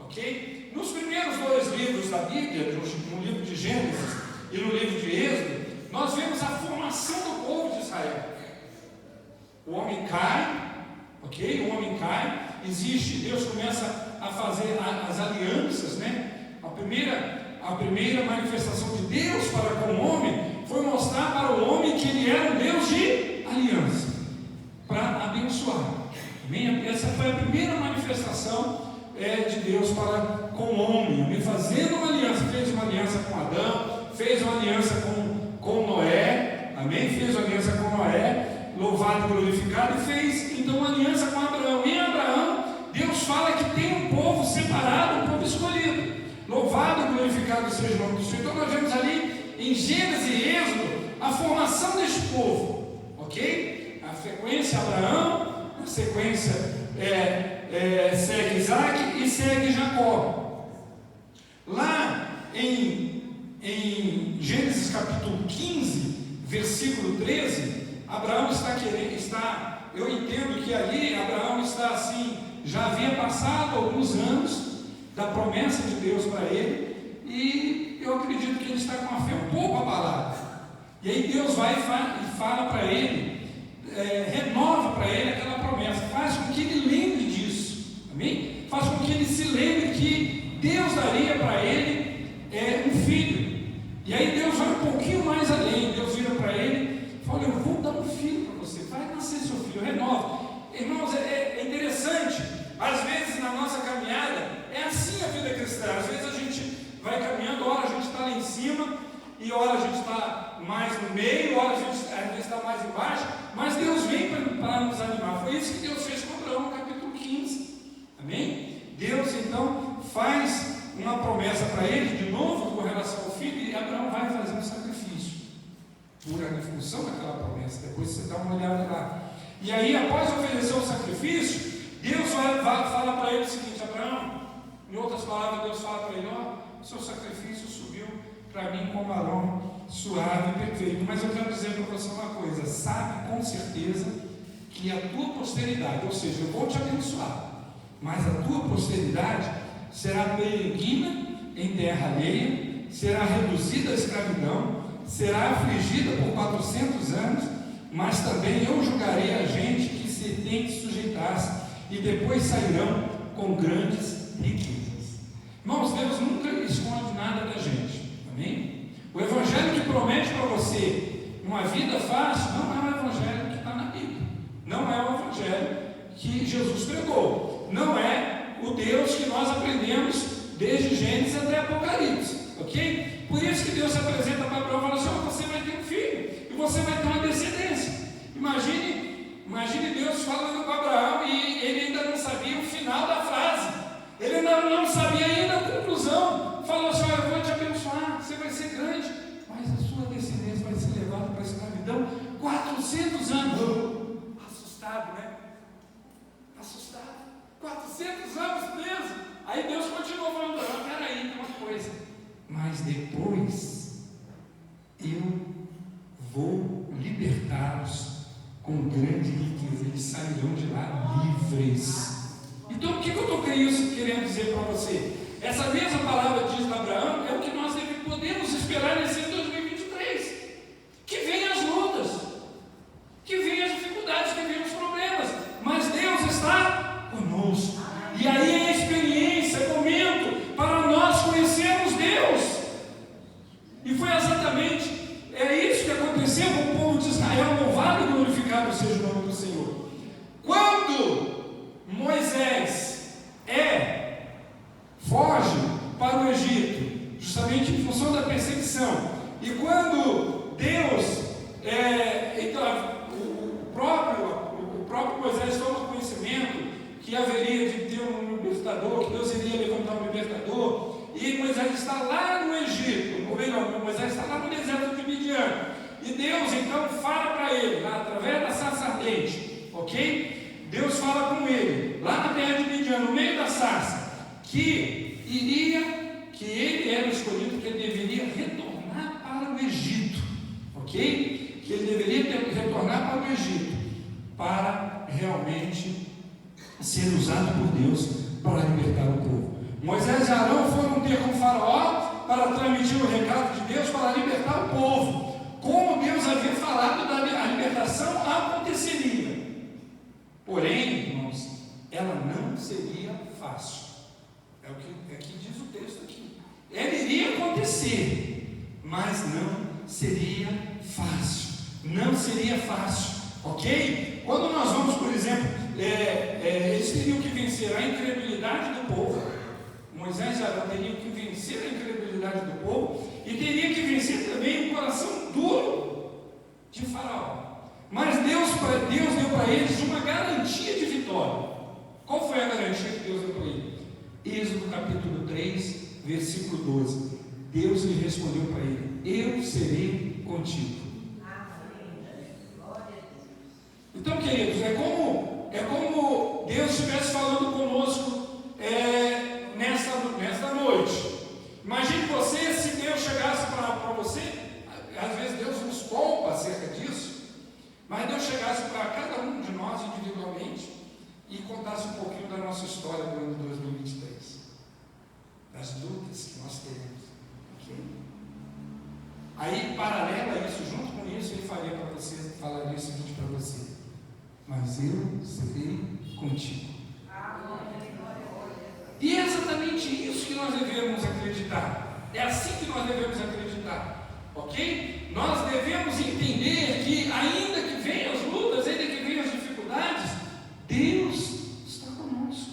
ok? Nos primeiros 2 livros da Bíblia, no livro de Gênesis e no livro de Êxodo, nós vemos a formação do povo de Israel. ok? O homem cai, Deus começa a fazer as alianças, né? A primeira manifestação de Deus para com o homem foi mostrar para o homem que ele era um Deus de aliança, para abençoar. Amém? Essa foi a primeira manifestação de Deus para com o homem, amém? Fazendo uma aliança, fez uma aliança com Adão, fez uma aliança com Noé, amém? Fez uma aliança com Noé, louvado e glorificado, e fez então uma aliança com Abraão. Em Abraão, Deus fala que tem um povo separado, um povo escolhido. Louvado e glorificado seja o nome do Senhor. Então nós vemos ali em Gênesis e Êxodo a formação deste povo, ok? A sequência Abraão, a sequência segue Isaac e segue Jacó. Lá em Gênesis capítulo 15, versículo 13, Abraão eu entendo que ali Abraão está assim, já havia passado alguns anos da promessa de Deus para ele, e eu acredito que ele está com a fé um pouco abalada. E aí Deus vai e fala para ele, renova para ele aquela promessa, faz com que ele lembre disso, amém? Faz com que ele se lembre que Deus daria para ele um filho. E aí Deus vai um pouquinho mais além. Deus vira para ele e fala: eu vou dar um filho para você, vai nascer seu filho, renova. Irmãos, é interessante, às vezes na nossa caminhada é assim a vida cristã. Às vezes a gente vai caminhando, ora a gente está lá em cima, e ora a gente está mais no meio, ora a gente às vezes está mais embaixo, mas Deus vem para nos animar. Foi isso que Deus fez com Abraão no capítulo 15, amém? Deus então faz uma promessa para ele de novo com relação ao filho, e Abraão vai fazer um sacrifício em função daquela promessa. Depois você dá uma olhada lá, e aí após oferecer o sacrifício, Deus fala para ele o seguinte: Abraão, em outras palavras, Deus fala para ele: seu sacrifício subiu para mim como aroma suave e perfeito, mas eu quero dizer para você uma coisa, sabe com certeza que a tua posteridade, ou seja, eu vou te abençoar, mas a tua posteridade será peregrina em terra alheia, será reduzida à escravidão, será afligida por 400 anos, mas também eu julgarei a gente que se tem que sujeitar-se, e depois sairão com grandes riquezas. Irmãos, Deus nunca esconde nada da gente, amém? O evangelho que promete para você uma vida fácil não é o evangelho que está na Bíblia, não é o evangelho que Jesus pregou, não é o Deus que nós aprendemos desde Gênesis até Apocalipse, ok? Por isso que Deus se apresenta para Abraão e fala assim: você vai ter um filho, e você vai ter uma descendência. Imagine Deus falando com Abraão, e ele ainda não sabia o final da frase, ele ainda não sabia ainda a conclusão. Falou assim: eu vou te abençoar, você vai ser grande, mas a sua descendência vai ser levada para a escravidão 400 anos. Assustado, né? Assustado, 400 anos preso. Aí Deus continuou falando: peraí, tem uma coisa, mas depois eu vou libertá-los com grande riqueza, eles sairão de lá livres. Então o que eu estou querendo dizer para você? Essa mesma palavra diz para Abraão, é o que nós podemos esperar nesse ano 2023, que venham as lutas, que venham as dificuldades, que venham os problemas, mas Deus está conosco, e aí é experiência, é momento para nós conhecermos Deus. E foi exatamente isso que aconteceu com o povo de Israel. Louvado e glorificado seja o nome do Senhor. Quando Moisés foge para o Egito, justamente em função da perseguição, e quando Deus, o próprio Moisés toma conhecimento que haveria de ter um libertador, que Deus iria levantar um libertador, e Moisés está lá no Egito, ou melhor, Moisés está lá no deserto de Midian, e Deus então fala para ele, lá, através da sarça ardente, ok? Deus fala com ele, lá na terra de Midian, no meio da sarça, que ele era escolhido, que ele deveria retornar para o Egito, ok? Que ele deveria retornar para o Egito, para realmente ser usado por Deus para libertar o povo. Moisés e Arão foram ter com o faraó para transmitir o recado de Deus para libertar o povo, como Deus havia falado, a libertação aconteceria. Porém, não seria fácil. É o que diz o texto aqui. Ele iria acontecer, mas não seria fácil. Não seria fácil, ok? Quando nós vamos, por exemplo, eles teriam que vencer a incredulidade do povo. Moisés e Arão teriam que vencer a incredulidade do povo e teria que vencer também o coração duro de Faraó. Mas Deus deu para eles uma garantia de vitória. Qual foi a garantia que Deus deu para eles? Êxodo capítulo 3, versículo 12. Deus lhe respondeu para ele: eu serei contigo. Então, queridos, é como Deus estivesse falando conosco nesta noite. Imagine você, se Deus chegasse para você, às vezes Deus nos poupa acerca disso, mas Deus chegasse para cada um de nós individualmente e contasse um pouquinho da nossa história do ano 2023, das lutas que nós teremos. Okay? Aí, paralelo a isso, junto com isso, ele falaria o seguinte para você: mas eu serei contigo. E é exatamente isso que nós devemos acreditar. É assim que nós devemos acreditar. Ok? Nós devemos entender que, ainda que venham as lutas, ainda que venham as dificuldades, Deus está conosco.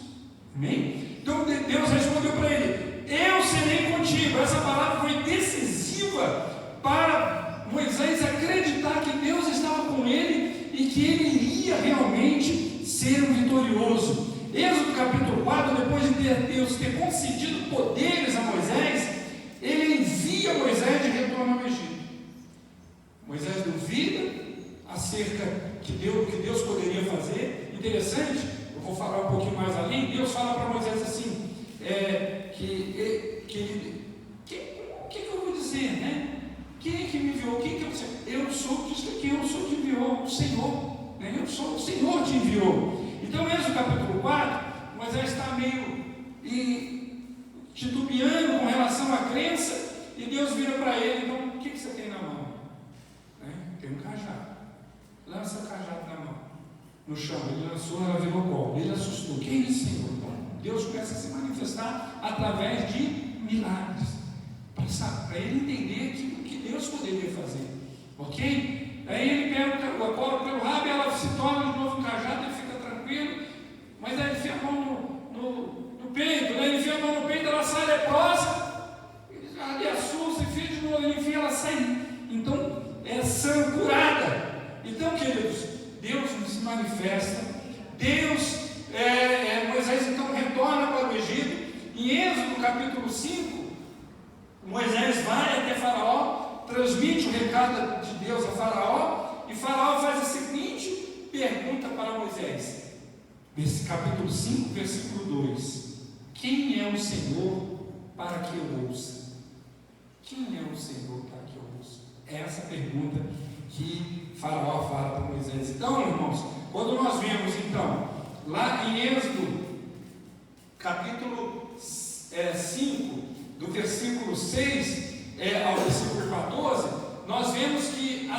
Amém? Então Deus respondeu para ele: eu serei contigo. Essa palavra foi decisiva para Moisés acreditar que Deus estava com ele e que ele iria realmente ser um vitorioso. Êxodo capítulo 4, depois de Deus ter concedido poderes a Moisés, ele envia Moisés de retorno ao Egito. Moisés duvida acerca que Deus poderia fazer. Interessante, eu vou falar um pouquinho mais além. Deus fala para Moisés assim, o que eu vou dizer, né? Quem é que me enviou? Eu sou que te enviou, o Senhor, né? Eu sou o Senhor que te enviou. Então, Êxodo capítulo 4, Moisés está meio titubeando com relação à crença, e Deus vira para ele: então, o que você tem na mão? Tem um cajado. Lança o cajado na mão. No chão, ele lançou, ela virou colo. Ele assustou. Que é isso, Senhor? Então, Deus começa a se manifestar através de milagres, para ele entender aquilo que Deus poderia fazer. Ok? Aí ele pega o colo pelo rabo e ela se torna de novo um cajado, ele fica tranquilo. Mas aí ele enfia a mão no peito, né? Ele enfia a mão no peito, ela sai leprosa, ele assusta, enfia de novo, ele enfia, ela sai. Então, sã, curada. Então, queridos, Deus se manifesta. Moisés então retorna para o Egito. Em Êxodo capítulo 5, Moisés vai até Faraó, transmite o recado de Deus a Faraó, e Faraó faz a seguinte pergunta para Moisés. Capítulo 5, versículo 2: quem é o Senhor para que eu ouça? Quem é o Senhor para que eu ouça? É essa pergunta que Faraó fala para Moisés. Então, irmãos, quando nós vemos então, lá em Êxodo, capítulo 5, do versículo 6 ao versículo 14, nós vemos que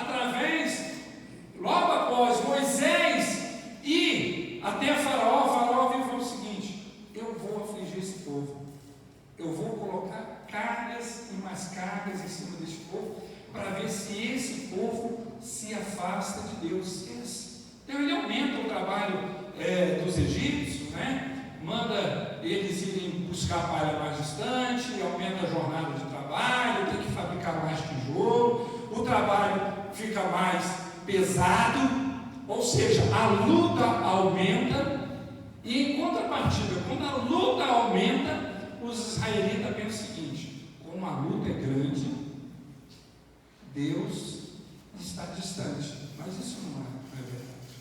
logo após Moisés ir até Faraó veio e falou o seguinte: eu vou afligir esse povo, eu vou colocar cargas e mais cargas em cima desse povo, para ver se esse povo se afasta de Deus. Então ele aumenta o trabalho dos egípcios, né? Manda eles irem buscar palha mais distante, aumenta a jornada de trabalho, tem que fabricar mais tijolo, o trabalho fica mais pesado, ou seja, a luta aumenta. E em contrapartida, quando a luta aumenta, os israelitas pensam o seguinte: como a luta é grande, Deus está distante. Mas isso não é verdade.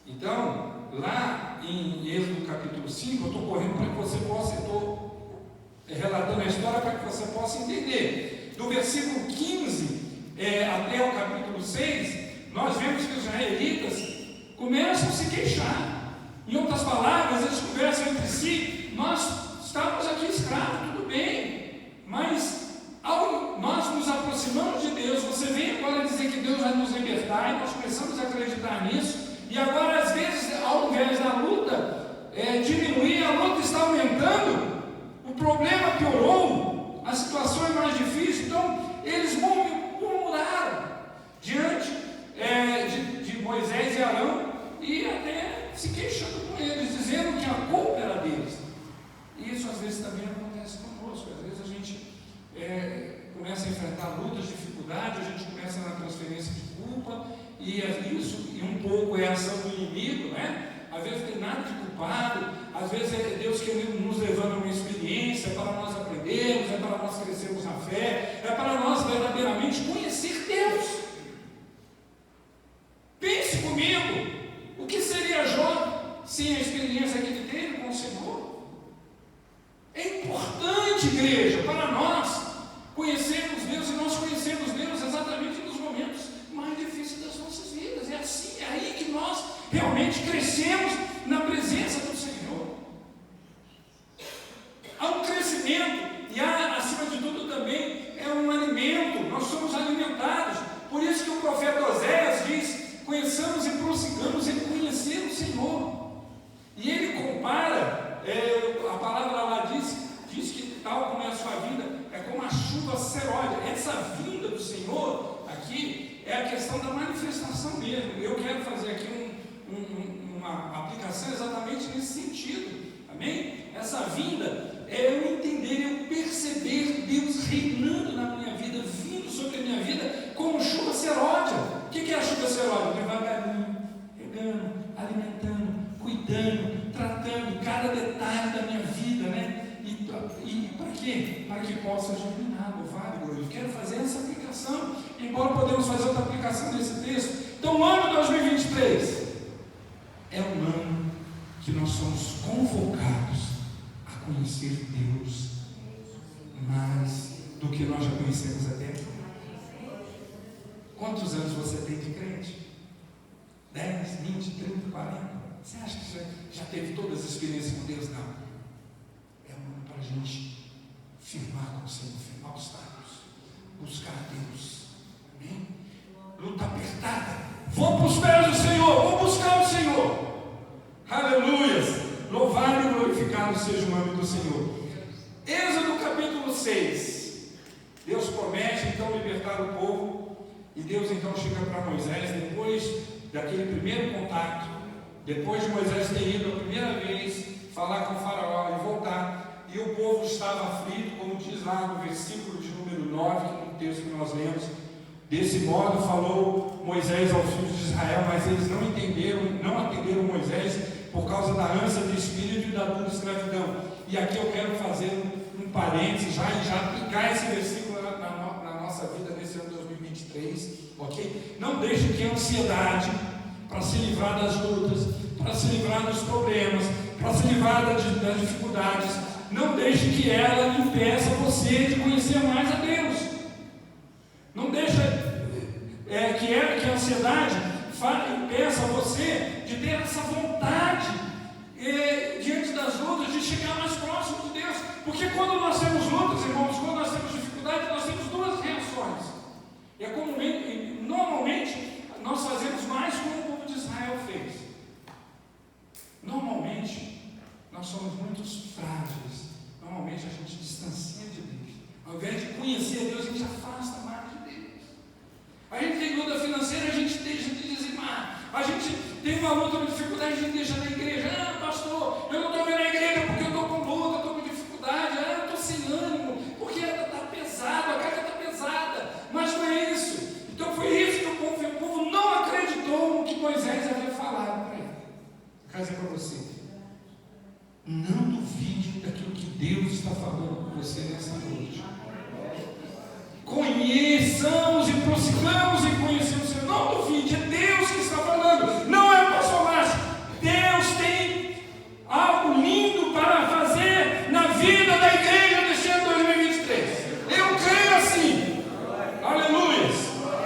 Então, lá em Êxodo capítulo 5, eu estou correndo para que você possa, estou relatando a história para que você possa entender. Do versículo 15 até o capítulo 6, nós vemos que os israelitas começam a se queixar. Em outras palavras, eles conversam entre si: nós estamos aqui escravos, tudo bem, mas ao nós nos aproximamos de Deus, você vem agora dizer que Deus vai nos libertar, e nós começamos a acreditar nisso, e agora às vezes, ao ao invés da luta diminuir, a luta está aumentando, o problema piorou, a situação é mais difícil. Então eles murmuraram diante de Moisés e Arão, e até se queixando com eles, dizendo que a culpa era deles. E isso às vezes também acontece conosco. Às vezes a gente começa a enfrentar lutas, dificuldades, a gente começa na transferência de culpa, e um pouco é a ação do inimigo, né? Às vezes não tem nada de culpado, às vezes é Deus querendo nos levando a uma experiência, para nós aprendermos, é para nós crescermos na fé, é para nós verdadeiramente conhecer Deus. Pense comigo, o que seria Jó sem a experiência que ele teve com o Senhor? É importante, igreja, para nós conhecermos Deus, e nós conhecemos Deus exatamente nos momentos mais difíceis das nossas vidas. É assim, é aí que nós realmente crescemos na presença do Senhor. Há um crescimento, e há, acima de tudo, também é um alimento. Nós somos alimentados. Por isso que o profeta Oséias diz: conheçamos e prossigamos em conhecer o Senhor. E ele compara, a palavra lá diz que tal como é a sua vinda, é como a chuva seródia. Essa vinda do Senhor aqui é a questão da manifestação mesmo. Eu quero fazer aqui uma aplicação exatamente nesse sentido. Amém? Essa vinda é eu entender, eu perceber Deus reinando na minha vida, vindo sobre a minha vida como chuva seródia. O que é a chuva seródia? Devagarinho, regando, alimentando, cuidando, tratando cada detalhe da minha vida, né? E para quê? Para que possa germinar, louvado, glória. Eu quero fazer essa aplicação, embora podemos fazer outra aplicação nesse texto. Então, o ano 2023 é um ano que nós somos convocados a conhecer Deus mais do que nós já conhecemos até aqui. Quantos anos você tem de crente? 10, 20, 30, 40? Você acha que já teve todas as experiências com Deus? Não. É um ano para a gente firmar com o Senhor, firmar os tábuas, buscar Deus. Amém? Luta apertada. Vou para os pés do Senhor, vou buscar o Senhor. Aleluias! Louvado e glorificado seja o nome do Senhor. Êxodo capítulo 6. Deus promete então libertar o povo. E Deus então chega para Moisés, depois daquele primeiro contato, depois de Moisés ter ido a primeira vez falar com o faraó e voltar, e o povo estava aflito, como diz lá no versículo de número 9, que é um texto que nós lemos. Desse modo falou Moisés aos filhos de Israel, mas eles não atenderam Moisés por causa da ânsia do espírito e da dura escravidão. E aqui eu quero fazer um parênteses já aplicar esse versículo na nossa vida nesse ano 2023, ok? Não deixe que a ansiedade, para se livrar das lutas, para se livrar dos problemas, para se livrar das dificuldades, não deixe que ela impeça você de conhecer mais a Deus. Não deixe que a ansiedade impeça você de ter essa vontade diante das lutas, de chegar mais próximo de Deus. Porque quando nós temos lutas, irmãos, quando nós temos dificuldade, nós temos duas reações. Normalmente nós fazemos mais como o povo de Israel fez. Normalmente nós somos muito frágeis. Normalmente a gente distancia de Deus. Ao invés de conhecer Deus, a gente afasta mais de Deus. A gente tem luta financeira, a gente deixa de dizimar. A gente tem uma luta, uma dificuldade, a gente deixa na igreja. Pastor, eu não estou vendo a igreja porque eu estou com luta, estou com dificuldade. Eu estou sem ânimo, porque está pesado, a carga está pesada. Mas não é isso. Então foi isso que o povo não acreditou no que Moisés havia falado para ele. Eu quero dizer para você, não duvide daquilo que Deus está falando com você nessa noite. Conheçamos e prossigamos em conhecer o Senhor. Não duvide, é Deus que está falando, não é o pastor Márcio. Deus tem algo lindo para fazer na vida da igreja deste ano 2023. Eu creio assim. Aleluia.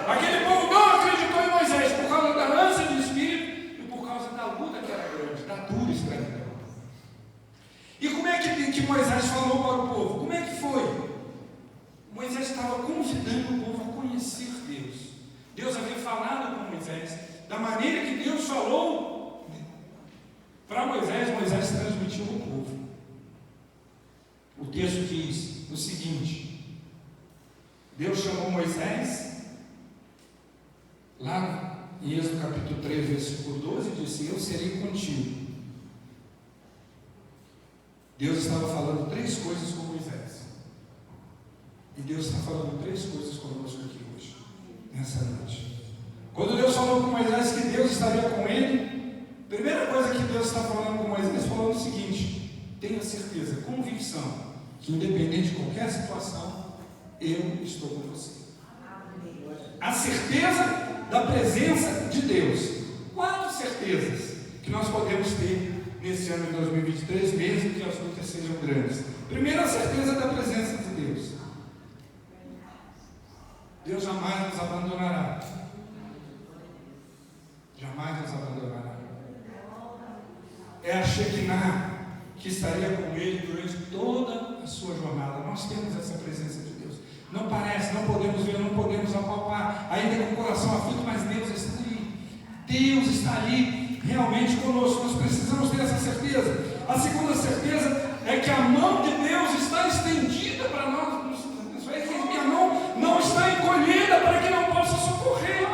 Aquele povo não acreditou em Moisés por causa da ânsia do espírito e por causa da luta que era grande, da dura escravidão. E como é que Moisés falou para o povo? Como é que foi? Moisés estava convidando o povo a conhecer Deus. Deus havia falado com Moisés da maneira que Deus falou Para Moisés, Moisés transmitiu ao povo. O texto diz o seguinte: Deus chamou Moisés, lá em Êxodo capítulo 3, versículo 12, disse: eu serei contigo. Deus estava falando 3 coisas com Moisés. E Deus está falando 3 coisas conosco aqui hoje, nessa noite. Quando Deus falou com Moisés que Deus estaria com ele, a primeira coisa que Deus está falando com Moisés, falando o seguinte: tenha certeza, convicção, que independente de qualquer situação, eu estou com você. A certeza da presença de Deus. 4 certezas que nós podemos ter nesse ano de 2023, mesmo que as lutas sejam grandes. Primeiro, a certeza da presença de Deus. Deus jamais nos abandonará. Jamais nos abandonará. É a Shekinah que estaria com ele durante toda a sua jornada. Nós temos essa presença de Deus. Não parece, não podemos ver, não podemos apalpar, ainda com o coração aflito, mas Deus está ali. Deus está ali realmente conosco. Nós precisamos ter essa certeza. A segunda certeza é que a mão de Deus está estendida para nós. É que minha mão não está encolhida para que não possa socorrer.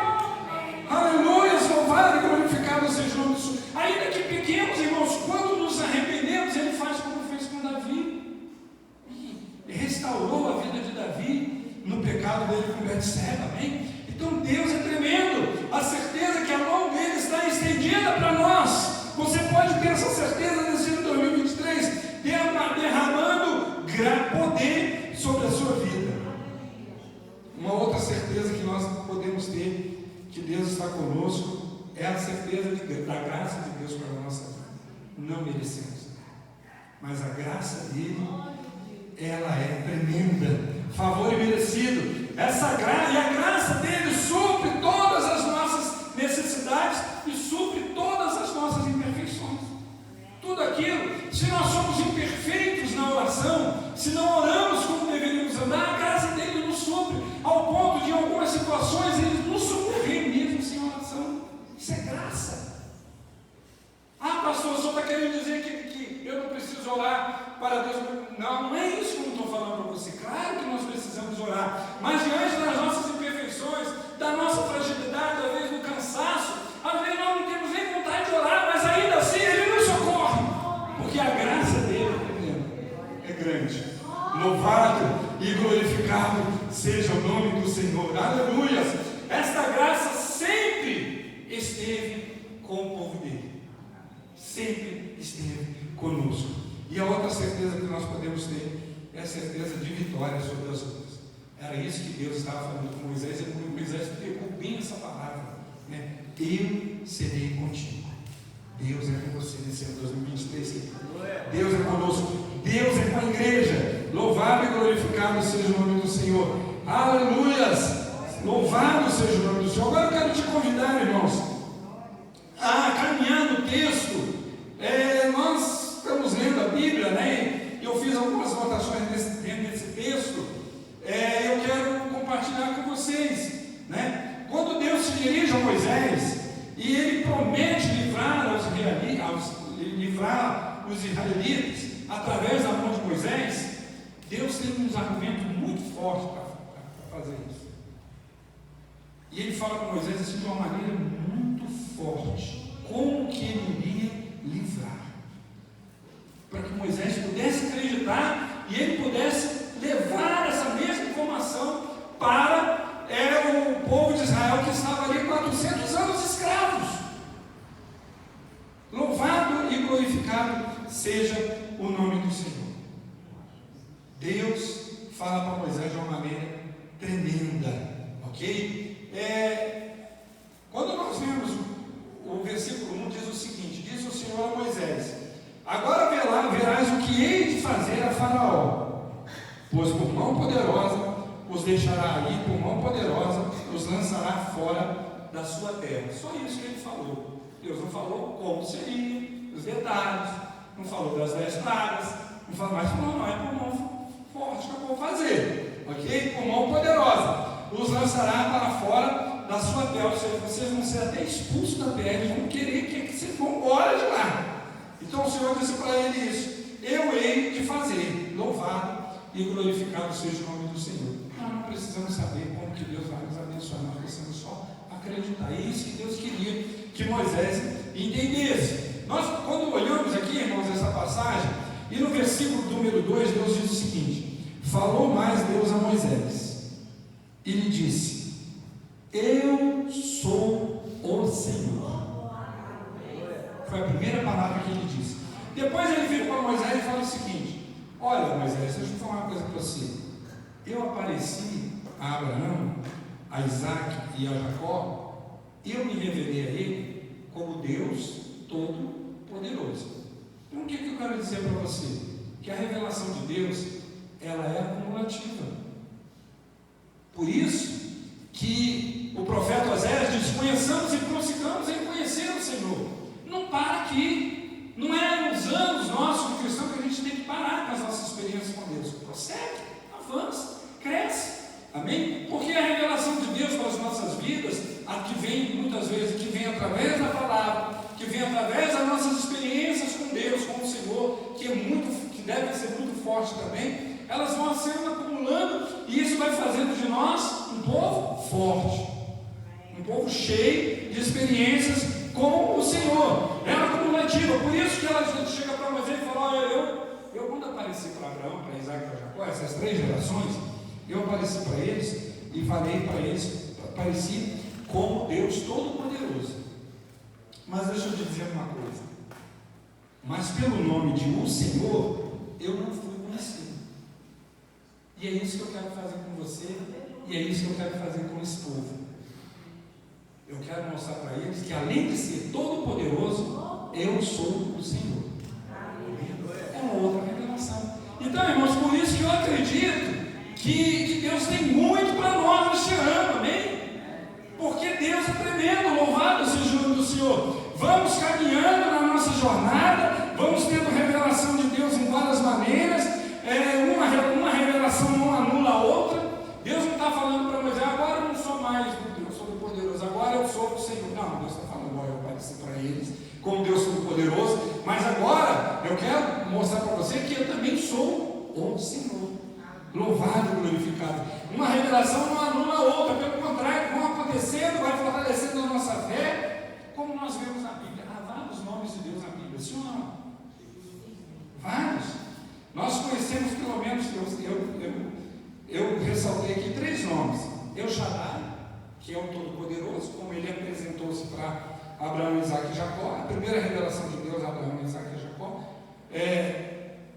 Aleluia, louvado e glorificado seja o nome do Senhor. Ainda que pequenos, irmãos, quando nos arrependemos, Ele faz como fez com Davi. E restaurou a vida de Davi no pecado dele com Betseba, amém? Então Deus é tremendo. A certeza que a mão dele está estendida para nós. Você pode ter essa certeza nesse ano de 2023, derramando poder sobre a sua vida. Uma outra certeza que nós podemos ter, que Deus está conosco, é a certeza da graça de Deus para a nossa vida. Não merecemos, mas a graça dele, ela é tremenda, favor imerecido. Essa graça, e a graça dele supre todas as nossas necessidades e supre todas as nossas imperfeições. Tudo aquilo, se nós somos imperfeitos na oração, se não oramos como deveríamos andar, a graça dele nos supre, ao ponto de em algumas situações ele nos socorrer mesmo sem oração. Isso é graça. Ah, pastor, o senhor está querendo dizer que eu não preciso orar para Deus? Não, não é isso que eu estou falando para você. Claro que nós precisamos orar, mas diante das nossas imperfeições, da nossa fragilidade, às vezes do cansaço, às vezes nós não temos nem vontade de orar, mas ainda assim Ele nos socorre, porque a graça dele é grande. Louvado e glorificado seja o nome do Senhor. Aleluia! Esta graça sempre esteve com o povo dele, sempre esteve conosco. E a outra certeza que nós podemos ter é a certeza de vitória sobre as lutas. Era isso que Deus estava falando com Moisés, e Moisés pegou bem essa palavra, né? Eu serei contigo. Deus é com você nesse ano 2023. Deus é conosco. Deus é com a igreja. Louvado e glorificado seja o nome do Senhor. Aleluias! Louvado seja o nome do Senhor. Agora eu quero te convidar, irmãos, a caminhar no texto. Nós estamos lendo a Bíblia, né? Eu fiz algumas anotações dentro desse texto. Eu quero compartilhar com vocês, né? Quando Deus se dirige a Moisés e ele promete livrar os israelitas através da mão de Moisés, Deus tem uns argumentos muito fortes para fazer isso. E ele fala com Moisés assim, de uma maneira muito forte, como que ele iria livrar, para que Moisés pudesse acreditar e ele pudesse levar essa mesma informação para o povo de Israel, que estava ali 400 anos escravos. Louvado e glorificado seja o nome do Senhor. Deus fala para Moisés de uma maneira tremenda, ok? Quando nós vemos o versículo 1, diz o seguinte: diz o Senhor a Moisés: agora verás o que hei de fazer a Faraó, pois por mão poderosa os deixará ir, por mão poderosa os lançará fora da sua terra. Só isso que ele falou. Deus não falou como seria, os detalhes, não falou das 10 pragas, não falou mais, não é por mão forte que eu vou fazer, ok? Por mão poderosa os lançará para fora da sua terra. Ou seja, vocês vão ser até expulsos da terra, eles vão querer que vocês vão embora de lá. Então o Senhor disse para ele isso: eu hei de fazer, louvado e glorificado seja o nome do Senhor. Nós não precisamos saber como que Deus vai nos abençoar, nós precisamos só acreditar. É isso que Deus queria que Moisés entendesse. Nós, quando olhamos aqui, irmãos, essa passagem, e no versículo número 2, Deus diz o seguinte: falou mais Deus a Moisés e lhe disse: eu sou o Senhor. Foi a primeira palavra que ele disse. Depois ele vira para Moisés e fala o seguinte: olha, Moisés, deixa eu falar uma coisa para você. Eu apareci a Abraão, a Isaac e a Jacó, e eu me revelei a ele como Deus Todo-Poderoso. Então o que eu quero dizer para você? Que a revelação de Deus, ela é acumulativa. Por isso que o profeta Oséias diz: conheçamos e prossigamos em conhecer o Senhor. Não para aqui. Não é nos anos nossos de cristão que a gente tem que parar com as nossas experiências com Deus. Prossegue, avança, cresce. Amém? Porque a revelação de Deus para as nossas vidas, a que vem muitas vezes, que vem através da palavra, que vem através das nossas experiências com Deus, com o Senhor, que devem ser muito fortes também, elas vão sendo acumulando, e isso vai fazendo de nós um povo forte, um povo cheio de experiências com o Senhor. É acumulativa. Por isso que ela chega para Moisés e fala: olha, eu quando apareci para Abraão, para Isaac e para Jacó, essas 3 gerações, eu apareci para eles e falei para eles, apareci como Deus Todo-Poderoso. Mas deixa eu te dizer uma coisa: mas pelo nome de o Senhor, eu não fui conhecido. E é isso que eu quero fazer com você, e é isso que eu quero fazer com esse povo. Eu quero mostrar para eles que, além de ser todo-poderoso, eu sou o Senhor. É uma outra revelação. Então, irmãos, por isso que eu acredito que Deus tem muito para nós neste ano, amém? Porque Deus é tremendo, louvado seja o nome do Senhor. Vamos caminhando na nossa jornada, vamos tendo revelação de Deus em várias maneiras. Uma revelação não anula a outra. Deus não está falando para Moisés: agora eu não sou mais Deus Todo-Poderoso, agora eu sou o Senhor. Não, Deus está falando: agora eu apareci para eles como Deus Todo-Poderoso, mas agora eu quero mostrar para você que eu também sou o Senhor. Louvado e glorificado. Uma revelação não anula a outra, pelo contrário, vão acontecendo, vai fortalecendo a nossa fé, como nós vemos na Bíblia. Há vários nomes de Deus na Bíblia, sim ou não? Vários. Nós conhecemos pelo menos, eu ressaltei aqui 3 nomes: El Shaddai, que é o Todo-Poderoso, como ele apresentou-se para Abraão, Isaac e Jacó. A primeira revelação de Deus a Abraão, Isaac e Jacó.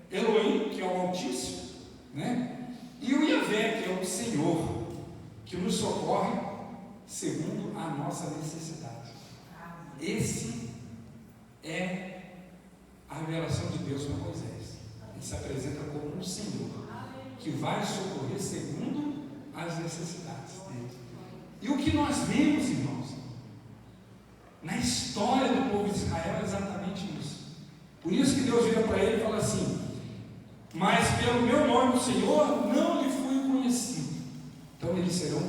Elohim, que é o Altíssimo, né? E o Yahvé, que é o Senhor, que nos socorre segundo a nossa necessidade. Esse é a revelação de Deus para Moisés. Ele se apresenta como um Senhor que vai socorrer segundo as necessidades dele. E o que nós vemos, irmãos, na história do povo de Israel é exatamente isso. Por isso que Deus vira para ele e fala assim: mas pelo meu nome, o Senhor, não lhe fui conhecido. Então eles serão,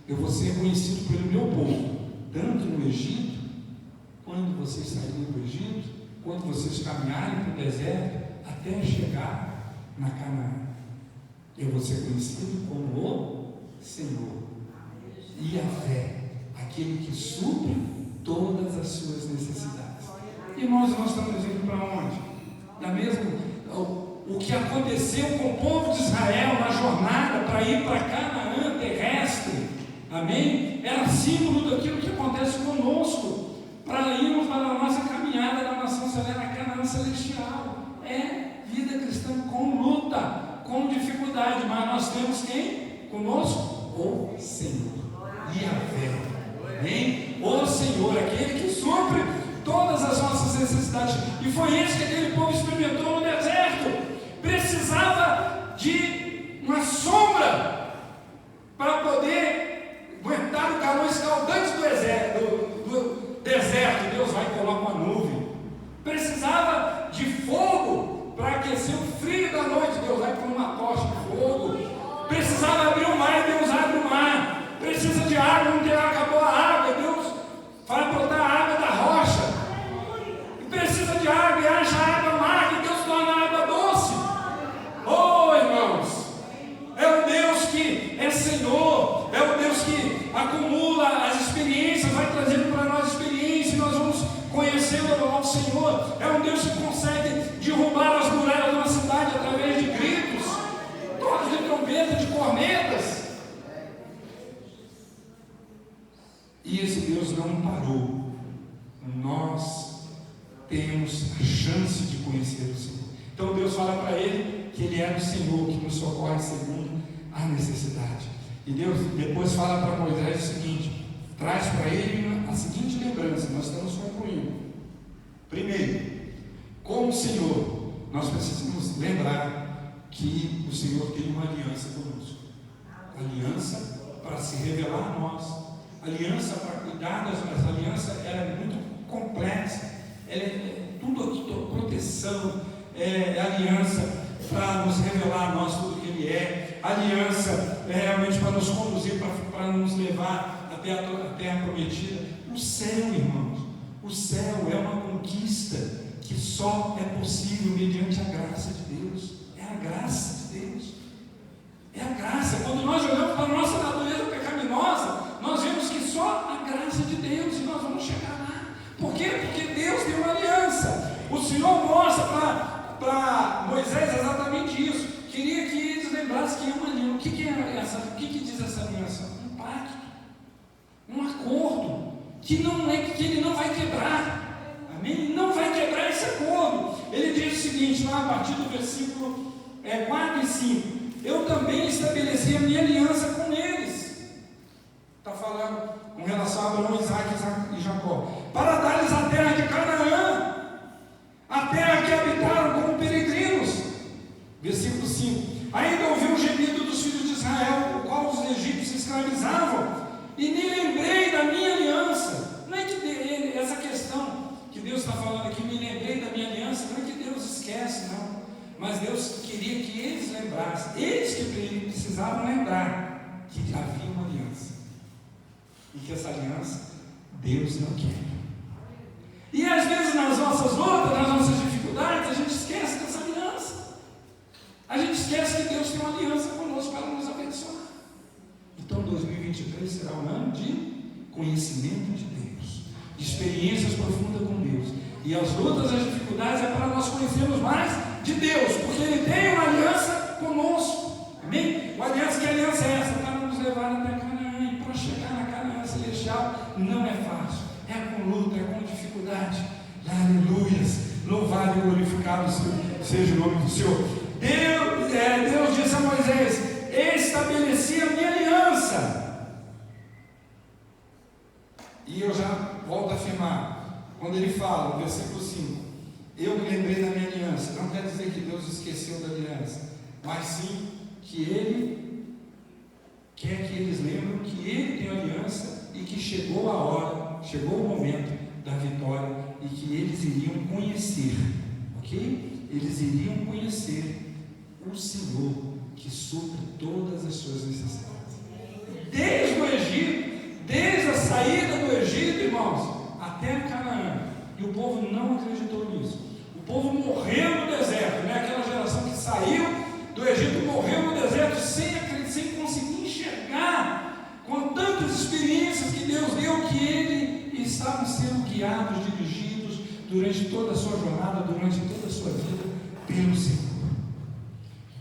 eu vou ser conhecido pelo meu povo, tanto no Egito, quando vocês saírem do Egito, quando vocês caminharem para o deserto, até chegar na Canaã. Eu vou ser conhecido como o Senhor. E a fé, aquele que supre todas as suas necessidades. Irmãos, nós estamos indo para onde? O que aconteceu com o povo de Israel na jornada para ir para Canaã terrestre, amém? Era símbolo daquilo que acontece conosco, para irmos para a nossa caminhada na nação celestial, na Canaã celestial. É vida cristã com luta, com dificuldade, mas nós temos quem? Conosco? O Senhor. E a fé, amém? O Senhor, aquele que supre todas as nossas necessidades. E foi isso que aquele povo experimentou no deserto. Precisava de uma sombra para poder aguentar o calor escaldante do deserto. Deus vai e coloca uma nuvem. Precisava de fogo para aquecer o frio da noite. Deus vai com uma tocha de fogo. Precisava abrir o mar e Deus abre o mar. Precisa de água, não tem água, acabou a água. Deus vai botar a água da rocha. E precisa de água. conhecendo ao Senhor. É um Deus que consegue derrubar as muralhas de uma cidade através de gritos, toques de trombeta, de cornetas. E esse Deus não parou. Nós temos a chance de conhecer o Senhor. Então Deus fala para ele que ele é o Senhor que nos socorre segundo a necessidade. E Deus depois fala para Moisés o seguinte, traz para ele a seguinte lembrança, nós estamos concluindo. Primeiro, como Senhor, nós precisamos lembrar que o Senhor tem uma aliança conosco. Aliança para se revelar a nós, aliança para cuidar das nossas alianças. Ela é muito complexa, ela é tudo aqui, proteção, aliança para nos revelar a nós tudo o que Ele é, aliança realmente para nos conduzir, para nos levar até a terra prometida. O céu, irmãos, o céu é uma conquista que só é possível mediante a graça de Deus. É a graça de Deus, é a graça. Quando nós olhamos para a nossa natureza pecaminosa, nós vemos que só a graça de Deus e nós vamos chegar lá. Por quê? Porque Deus tem uma aliança. O Senhor mostra para Moisés exatamente isso. Queria que eles lembrassem que é uma aliança. O que é essa? O que diz essa aliança? Um pacto, um acordo que ele não vai quebrar. Amém? Ele não vai quebrar esse acordo. Ele diz o seguinte, lá a partir do versículo 4 e 5: eu também estabeleci a minha aliança com eles. Está falando com relação a Abraão, Isaac e Jacó, para dar-lhes a terra de Canaã, a terra que habitaram como peregrinos. Versículo 5: ainda ouvi o gemido dos filhos de Israel, o qual os egípcios escravizavam, e me lembrei da minha aliança. Não é que essa questão que Deus está falando aqui, me lembrei da minha aliança, não é que Deus esquece, não. Mas Deus queria que eles lembrassem, eles que precisavam lembrar que havia uma aliança, e que essa aliança Deus não quer. E às vezes nas nossas lutas, nas nossas dificuldades, a gente esquece dessa aliança. A gente esquece que Deus tem uma aliança conosco para nos abençoar. Então 2023 será um ano de conhecimento de Deus, de experiências profundas com Deus. E as lutas, as dificuldades é para nós conhecermos mais de Deus, porque Ele tem uma aliança conosco. Amém? Uma aliança, que aliança é essa? Para nos levar até Canaã. E para chegar na Canaã celestial não é fácil. É com luta, é com dificuldade. Aleluias. Louvado e glorificado seja o nome do Senhor. Deus disse a Moisés: estabeleci a minha aliança. E eu já volto a afirmar, quando ele fala, no versículo 5, eu me lembrei da minha aliança. Não quer dizer que Deus esqueceu da aliança, mas sim que Ele quer que eles lembrem que Ele tem aliança e que chegou a hora, chegou o momento da vitória e que eles iriam conhecer, ok? Eles iriam conhecer o Senhor que supre todas as suas necessidades. Desde o Egito, desde a saída do Egito, irmãos, até Canaã. E o povo não acreditou nisso. O povo morreu no deserto, né? Aquela geração que saiu do Egito morreu no deserto sem conseguir enxergar, com tantas experiências que Deus deu, que eles estavam sendo guiados, dirigidos durante toda a sua jornada, durante toda a sua vida, pelo Senhor.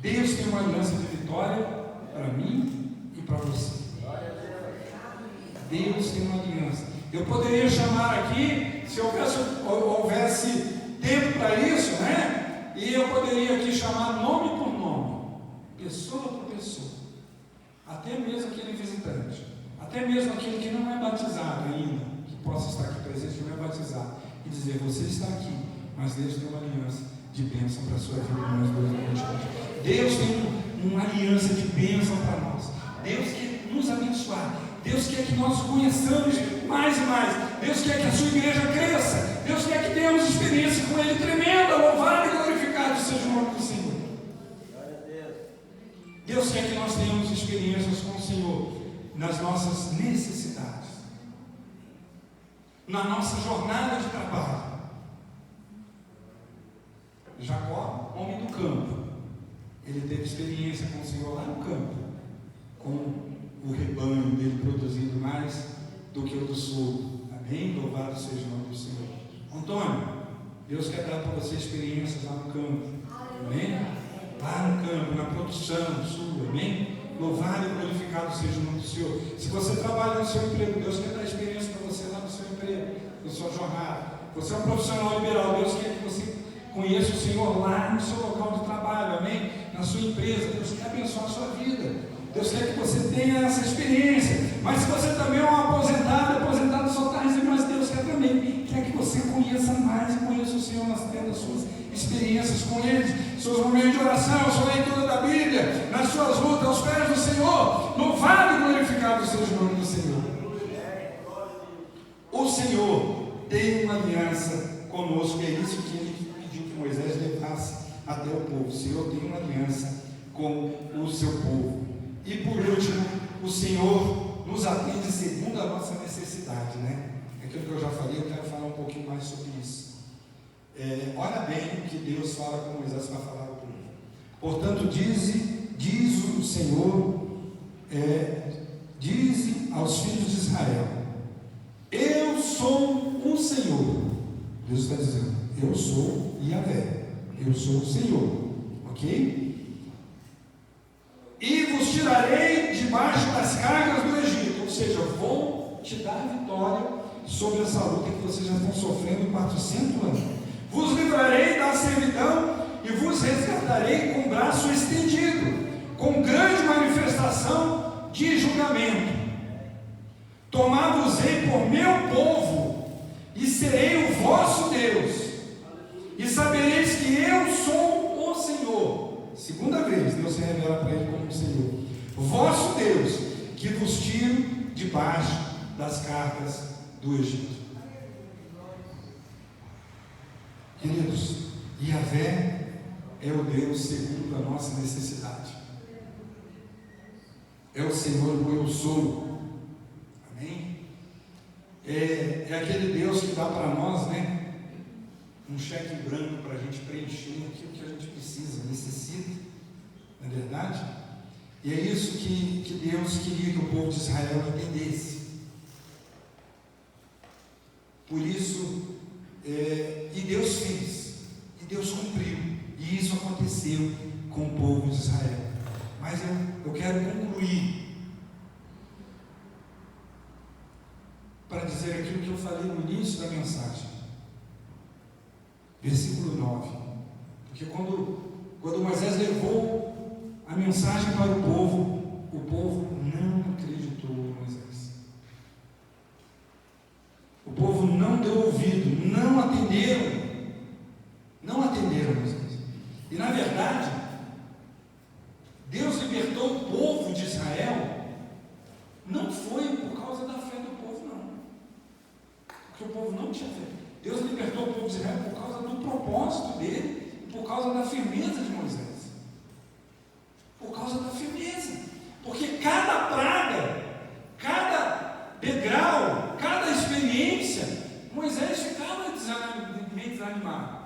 Deus tem uma aliança de vitória para mim e para você. Deus tem uma aliança. Eu poderia chamar aqui, se houvesse tempo para isso, né? E eu poderia aqui chamar nome por nome, pessoa por pessoa, até mesmo aquele visitante, até mesmo aquele que não é batizado ainda, que possa estar aqui presente, não é batizado, e dizer: você está aqui, mas Deus tem uma aliança de bênção para a sua vida, nós dois. Deus tem uma aliança de bênção para nós. Deus quer nos abençoar. Deus quer que nós conheçamos mais e mais. Deus quer que a sua igreja cresça. Deus quer que tenhamos experiência com Ele tremenda. Louvado e glorificado seja o nome do Senhor. Deus quer que nós tenhamos experiências com o Senhor nas nossas necessidades, na nossa jornada de trabalho. Jacó, homem do campo, ele teve experiência com o Senhor lá no campo, com o rebanho dele produzindo mais do que o do sul. Amém? Louvado seja o nome do Senhor. Antônio, Deus quer dar para você experiências lá no campo, amém? Lá no campo, na produção sua, amém? Louvado e glorificado seja o nome do Senhor. Se você trabalha no seu emprego, Deus quer dar experiência para você lá no seu emprego, na sua jornada. Você é um profissional liberal, Deus quer que você conheça o Senhor lá no seu local de trabalho, amém? Na sua empresa, Deus quer abençoar a sua vida. Deus quer que você tenha essa experiência. Mas se você também é um aposentado só está recebendo, mas Deus quer também que você conheça mais e conheça o Senhor nas suas experiências com Ele, seus momentos de oração, sua leitura da Bíblia, nas suas lutas, aos pés do Senhor. Louvado e glorificado seja o nome do Senhor. O Senhor tem uma aliança conosco, é isso que Ele pediu que Moisés levasse até o povo. O Senhor tem uma aliança com o seu povo. E por último, o Senhor nos atende segundo a nossa necessidade, né? Aquilo que eu já falei, eu quero falar um pouquinho mais sobre isso. Olha bem o que Deus fala com Moisés para falar ao povo. Portanto, diz o Senhor, diz aos filhos de Israel: eu sou o Senhor. Deus está dizendo: eu sou Yahvé, eu sou o Senhor, ok? E vos tirarei debaixo das cargas do Egito, ou seja, vou te dar vitória sobre essa luta que vocês já estão sofrendo 400 anos. Vos livrarei da servidão e vos resgatarei com braço estendido, com grande manifestação de julgamento. Tomar-vos-ei por meu povo e serei o vosso Deus, e sabereis que eu sou o Senhor. Segunda vez Deus se revela para ele como o Senhor, vosso Deus, que vos tiro debaixo das cargas do Egito. Queridos, Yahvé é o Deus segundo a nossa necessidade. É o Senhor, o eu sou. Amém? É aquele Deus que dá para nós, né, um cheque em branco para a gente preencher aquilo que a gente precisa, necessita, não é verdade? E é isso que Deus queria que o povo de Israel entendesse. Por isso, e Deus fez, e Deus cumpriu, e isso aconteceu com o povo de Israel. Mas eu quero concluir para dizer aquilo que eu falei no início da mensagem, versículo 9, porque quando Moisés levou a mensagem para o povo não acreditou em Moisés. O povo não deu ouvido, não atenderam Moisés. E na verdade, Deus libertou o povo de Israel, não foi por causa da fé do povo, não. Porque o povo não tinha fé. Deus libertou o povo de Israel por causa do propósito dele, por causa da firmeza de Moisés. Por causa da firmeza. Porque cada praga, cada degrau, cada experiência, Moisés ficava meio desanimado.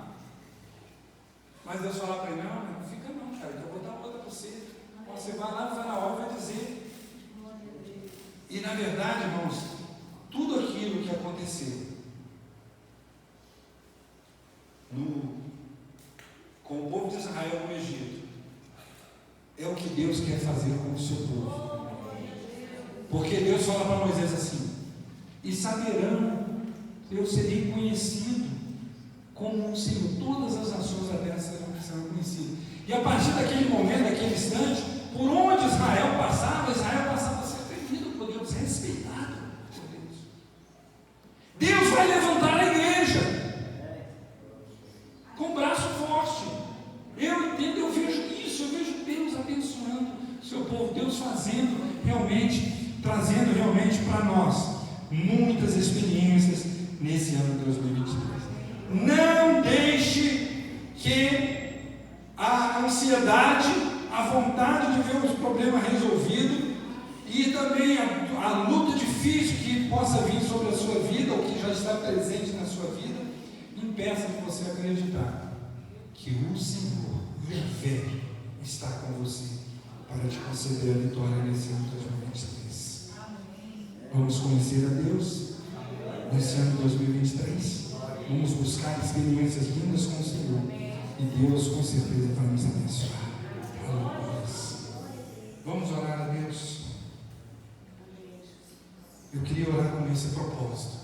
Mas Deus falava para ele: não fica não, cara, eu vou dar outra para você. Você vai lá no Faraó e vai dizer. E na verdade, irmãos, tudo aquilo que aconteceu com o povo de Israel no Egito é o que Deus quer fazer com o seu povo. Porque Deus fala para Moisés assim: e saberão, eu serei conhecido como o Senhor, todas as nações da terra serão conhecidas. E a partir daquele momento, daquele instante, por onde Israel passava a ser temido por Deus, respeitado por Deus. Deus vai levantar a igreja com braço forte. Eu entendo, eu vejo isso, eu vejo Deus abençoando o seu povo, Deus fazendo realmente, trazendo realmente para nós muitas experiências nesse ano de 2023. Não deixe que a ansiedade, a vontade de ver os problemas resolvidos e também a luta difícil que possa vir sobre a sua vida, ou que já está presente na sua vida, impeça de você acreditar que o Senhor, Yahvé, está com você para te conceder a vitória nesse ano de 2023. Vamos conhecer a Deus? nesse ano de 2023. Vamos buscar experiências lindas com o Senhor. E Deus com certeza vai nos abençoar. Aleluia. Vamos orar a Deus. Eu queria orar com esse propósito.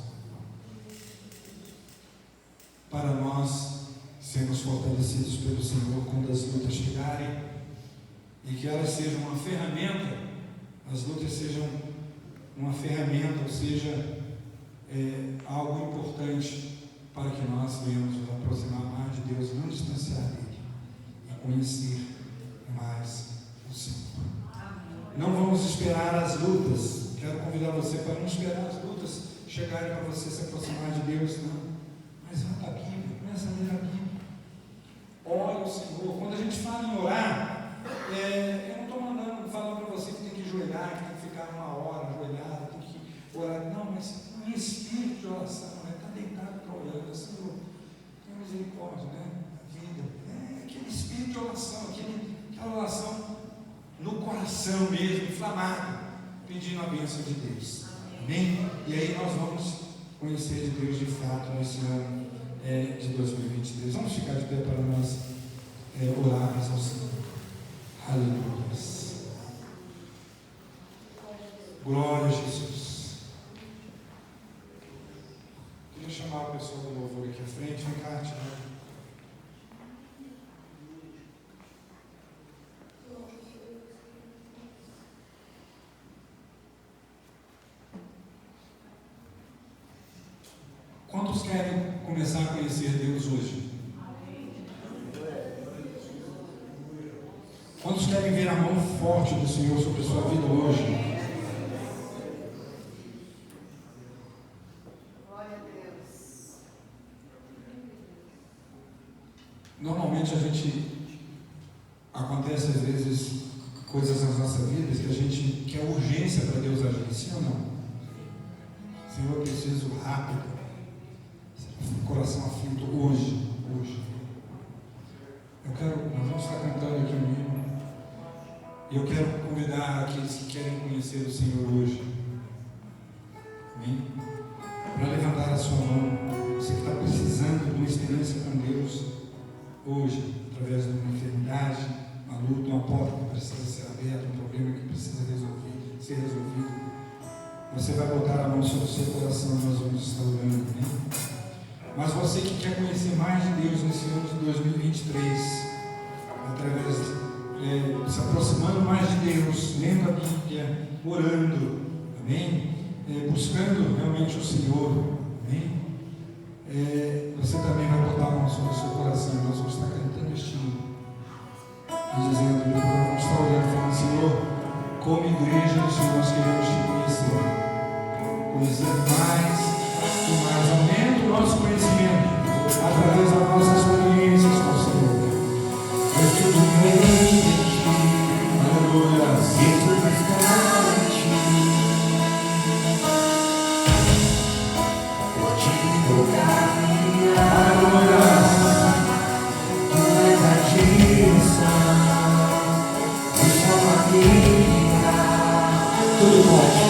Para nós sermos fortalecidos pelo Senhor quando as lutas chegarem. E que elas sejam uma ferramenta. As lutas sejam uma ferramenta, ou seja, algo importante para que nós venhamos nos aproximar mais de Deus, não distanciar dele, e conhecer mais o Senhor. Não vamos esperar as lutas. Quero convidar você para não esperar as lutas chegarem para você se aproximar de Deus, não. Mas vá para a Bíblia, começa a ler a Bíblia. Ore ao Senhor. Quando a gente fala em orar, eu não estou falando para você que tem que ajoelhar, que tem que ficar uma hora ajoelhado, tem que orar. Não, mas não é espírito de oração, está deitado para orar. Senhor, tem misericórdia, né? A vida. Aquele espírito de oração, aquela oração no coração mesmo, inflamado, pedindo a bênção de Deus. Amém? E aí nós vamos conhecer de Deus de fato nesse ano de 2023. Vamos ficar de pé para nós orarmos ao Senhor. Aleluia. Glória a Jesus. Queria chamar o pessoal do louvor aqui à frente. Vem cá, Tiago. Quantos querem começar a conhecer Deus hoje? Quantos querem ver a mão forte do Senhor sobre a sua vida hoje? Glória a Deus. Normalmente acontece às vezes coisas nas nossas vidas que a gente quer urgência para Deus agir, sim ou não? Senhor, eu preciso rápido. Coração aflito hoje. Nós vamos estar cantando aqui mesmo. E eu quero convidar aqueles que querem conhecer o Senhor hoje, amém? Para levantar a sua mão. Você que está precisando de uma experiência com Deus hoje, através de uma enfermidade, uma luta, uma porta que precisa ser aberta, um problema que precisa ser resolvido. Você vai botar a mão sobre o seu coração e nós vamos estar orando, amém? Mas você que quer conhecer mais de Deus nesse ano de 2023, através se aproximando mais de Deus, lendo a Bíblia, orando, amém? Buscando realmente o Senhor, amém? Você também vai botar a mão sobre o seu coração e nós vamos estar cantando este hino e dizendo, nós vamos estar orando, falando, Senhor, como igreja do Senhor nós queremos te conhecer mais e mais, aumenta o nosso conhecimento através das nossas experiências com o Senhor. Mas tudo vem de ti, aleluia, e tudo está em ti. Por ti vou caminhar, aleluia, tu és a direção, eu sou a minha, tudo pode.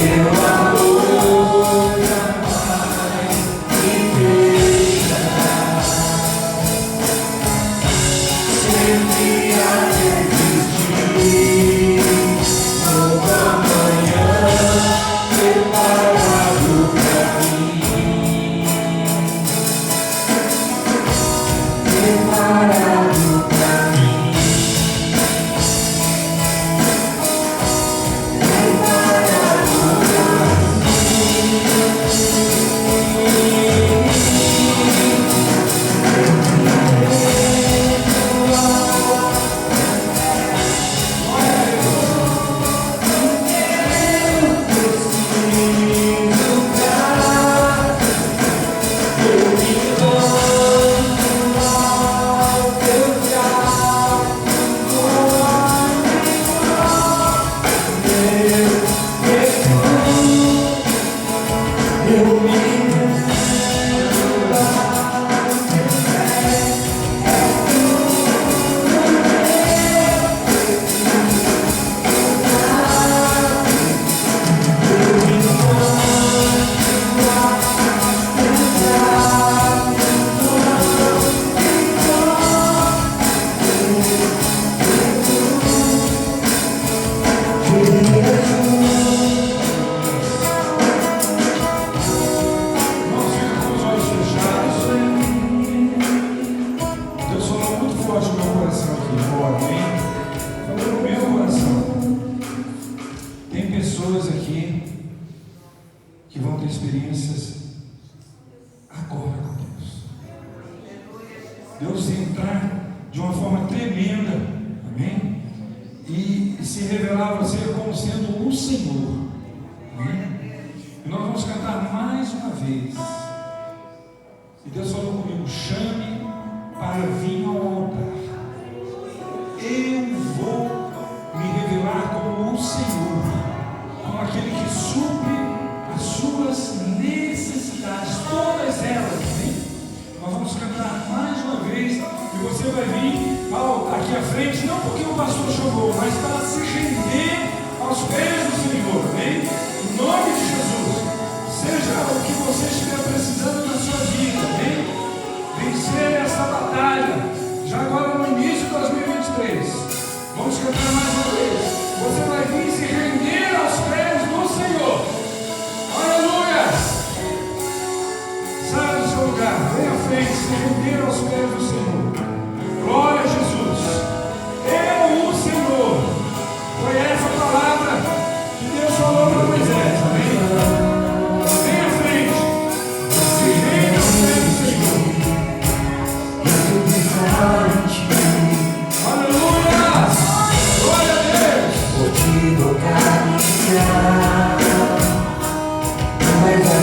Eu amo tremenda, amém? E se revelar a você como sendo o Senhor, amém? E nós vamos cantar mais uma vez. E Deus falou comigo: chame para vir ao altar. Eu vou me revelar como o Senhor, como aquele que supre as suas necessidades, todas elas, amém? Nós vamos cantar mais uma vez, e você vai vir aqui à frente, não porque o pastor chamou, mas para se render aos pés do Senhor, amém? Em nome de Jesus, seja o que você estiver precisando na sua vida, amém? Vencer essa batalha, já agora no início de 2023. Vamos cantar mais uma vez. Você vai vir se render aos pés do Senhor. Aleluia! Sai do seu lugar, vem à frente, se render aos pés do Senhor. Glória a Jesus. Eu, o Senhor. Foi essa palavra que Deus falou para Moisés. Amém? Vem à frente, se rende aos pés do Senhor. Aleluia! Glória a Deus! Vou te tocar, mas a